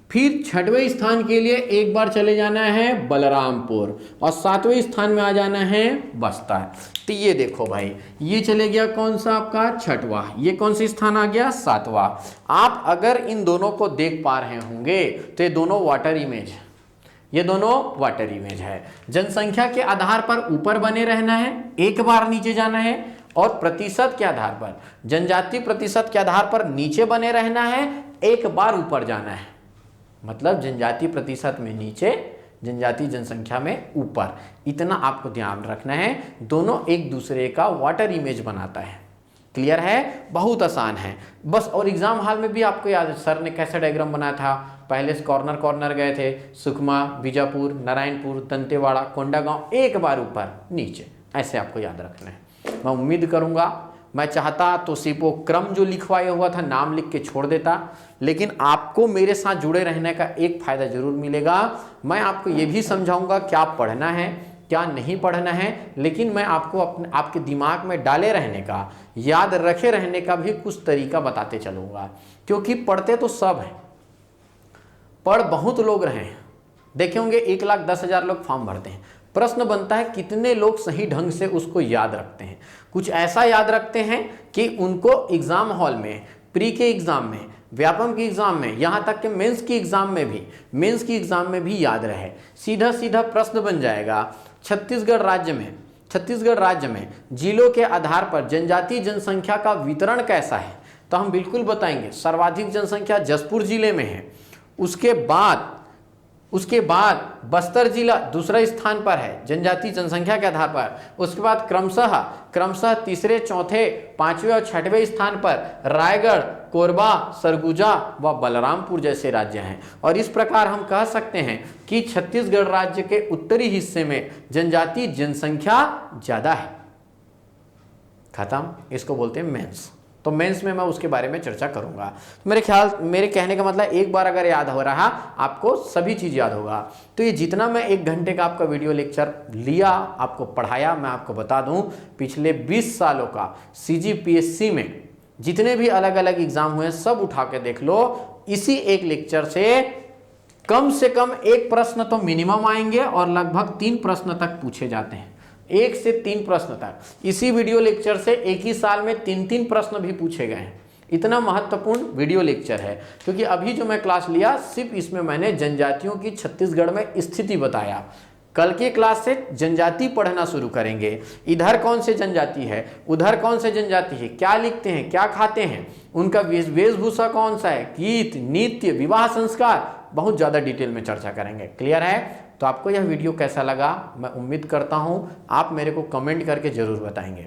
फिर छठवें स्थान के लिए एक बार चले जाना है बलरामपुर, और सातवें स्थान में आ जाना है बस्तर। तो ये देखो भाई, ये चले गया कौन सा आपका, छठवा। ये कौन सा स्थान आ गया, सातवां। आप अगर इन दोनों को देख पा रहे होंगे तो ये दोनों वाटर इमेज है। ये दोनों वाटर इमेज है। जनसंख्या के आधार पर ऊपर बने रहना है, एक बार नीचे जाना है, और प्रतिशत के आधार पर, जनजाति प्रतिशत के आधार पर नीचे बने रहना है, एक बार ऊपर जाना है। मतलब जनजाति प्रतिशत में नीचे, जनजाति जनसंख्या में ऊपर, इतना आपको ध्यान रखना है। दोनों एक दूसरे का वाटर इमेज बनाता है। क्लियर है? बहुत आसान है बस। और एग्जाम हॉल में भी आपको याद है सर ने कैसा डायग्राम बनाया था, पहले से कॉर्नर कॉर्नर गए थे, सुकमा, बीजापुर, नारायणपुर, दंतेवाड़ा, कोंडागांव, एक बार ऊपर नीचे, ऐसे आपको याद रखना है। मैं उम्मीद करूंगा, मैं चाहता तो सिर्फ वो क्रम जो लिखवाया हुआ था नाम लिख के छोड़ देता, लेकिन आपको मेरे साथ जुड़े रहने का एक फायदा जरूर मिलेगा। मैं आपको ये भी समझाऊंगा क्या पढ़ना है क्या नहीं पढ़ना है, लेकिन मैं आपको आपके दिमाग में डाले रहने का, याद रखे रहने का भी कुछ तरीका बताते चलूंगा। क्योंकि पढ़ते तो सब हैं, पढ़ बहुत लोग रहे हैं, देखे होंगे 1,10,000 लोग फॉर्म भरते हैं। प्रश्न बनता है कितने लोग सही ढंग से उसको याद रखते हैं। कुछ ऐसा याद रखते हैं कि उनको एग्जाम हॉल में, प्री के एग्जाम में, व्यापम की एग्जाम में, यहाँ तक कि मेंस की एग्जाम में भी याद रहे। सीधा सीधा प्रश्न बन जाएगा, छत्तीसगढ़ राज्य में जिलों के आधार पर जनजातीय जनसंख्या का वितरण कैसा है, तो हम बिल्कुल बताएंगे सर्वाधिक जनसंख्या जसपुर जिले में है। उसके बाद बस्तर जिला दूसरे स्थान पर है जनजातीय जनसंख्या के आधार पर। उसके बाद क्रमशः तीसरे, चौथे, पांचवें और छठवें स्थान पर रायगढ़, कोरबा, सरगुजा व बलरामपुर जैसे राज्य हैं। और इस प्रकार हम कह सकते हैं कि छत्तीसगढ़ राज्य के उत्तरी हिस्से में जनजातीय जनसंख्या ज्यादा है। खत्म। इसको बोलते हैं मेंस। तो मेंस में मैं उसके बारे में चर्चा करूंगा। मेरे कहने का मतलब एक बार अगर याद हो रहा आपको सभी चीज याद होगा। तो ये जितना मैं 1 घंटे का आपका वीडियो लेक्चर लिया, आपको पढ़ाया, मैं आपको बता दूं पिछले 20 सालों का CGPSC में जितने भी अलग अलग एग्जाम हुए सब उठा के देख लो, इसी एक लेक्चर से कम एक प्रश्न तो मिनिमम आएंगे और लगभग 3 प्रश्न तक पूछे जाते हैं। 1 से 3 प्रश्न तक इसी वीडियो लेक्चर से एक ही साल में 3 प्रश्न भी पूछे गए हैं। इतना महत्वपूर्ण वीडियो लेक्चर है, क्योंकि अभी जो मैं क्लास लिया सिर्फ इसमें मैंने जनजातियों की छत्तीसगढ़ में स्थिति बताया। कल के क्लास से जनजाति पढ़ना शुरू करेंगे। इधर कौन से जनजाति है, उधर कौन से जनजाति है, क्या लिखते हैं, क्या खाते हैं, उनका वेशभूषा कौन सा है, गीत, नृत्य, विवाह संस्कार, बहुत ज्यादा डिटेल में चर्चा करेंगे। क्लियर है? तो आपको यह वीडियो कैसा लगा मैं उम्मीद करता हूं आप मेरे को कमेंट करके जरूर बताएंगे।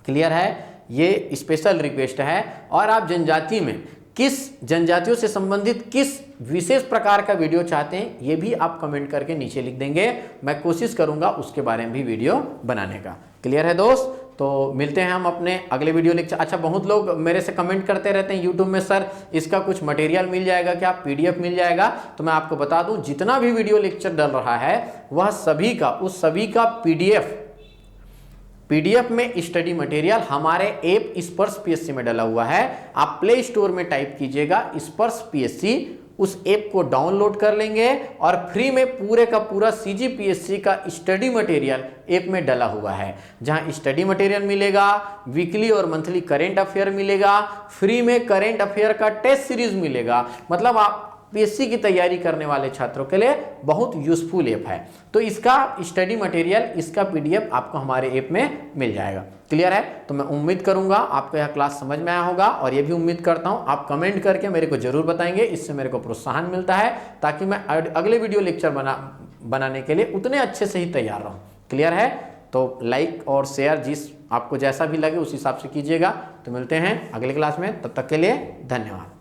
क्लियर है? ये स्पेशल रिक्वेस्ट है। और आप जनजाति में किस जनजातियों से संबंधित किस विशेष प्रकार का वीडियो चाहते हैं ये भी आप कमेंट करके नीचे लिख देंगे। मैं कोशिश करूंगा उसके बारे में भी वीडियो बनाने का। क्लियर है दोस्त? तो मिलते हैं हम अपने अगले वीडियो लेक्चर। अच्छा, बहुत लोग मेरे से कमेंट करते रहते हैं यूट्यूब में, सर इसका कुछ मटेरियल मिल जाएगा क्या, PDF मिल जाएगा? तो मैं आपको बता दूं जितना भी वीडियो लेक्चर डल रहा है वह सभी का PDF में स्टडी मटेरियल हमारे ऐप स्पर्श PSC में डला हुआ है। आप प्ले स्टोर में टाइप कीजिएगा स्पर्श PSC, उस ऐप को डाउनलोड कर लेंगे और फ्री में पूरे का पूरा CGPSC का स्टडी मटेरियल ऐप में डला हुआ है, जहां स्टडी मटेरियल मिलेगा, वीकली और मंथली करेंट अफेयर मिलेगा, फ्री में करेंट अफेयर का टेस्ट सीरीज मिलेगा। मतलब आप PSC की तैयारी करने वाले छात्रों के लिए बहुत यूजफुल ऐप है। तो इसका स्टडी मटेरियल, इसका PDF आपको हमारे ऐप में मिल जाएगा। क्लियर है? तो मैं उम्मीद करूंगा आपको यह क्लास समझ में आया होगा, और ये भी उम्मीद करता हूं आप कमेंट करके मेरे को जरूर बताएंगे। इससे मेरे को प्रोत्साहन मिलता है ताकि मैं अगले वीडियो लेक्चर बनाने के लिए उतने अच्छे से ही तैयार रहूं। क्लियर है? तो लाइक और शेयर जिस आपको जैसा भी लगे उस हिसाब से कीजिएगा। तो मिलते हैं अगले क्लास में, तब तक के लिए धन्यवाद।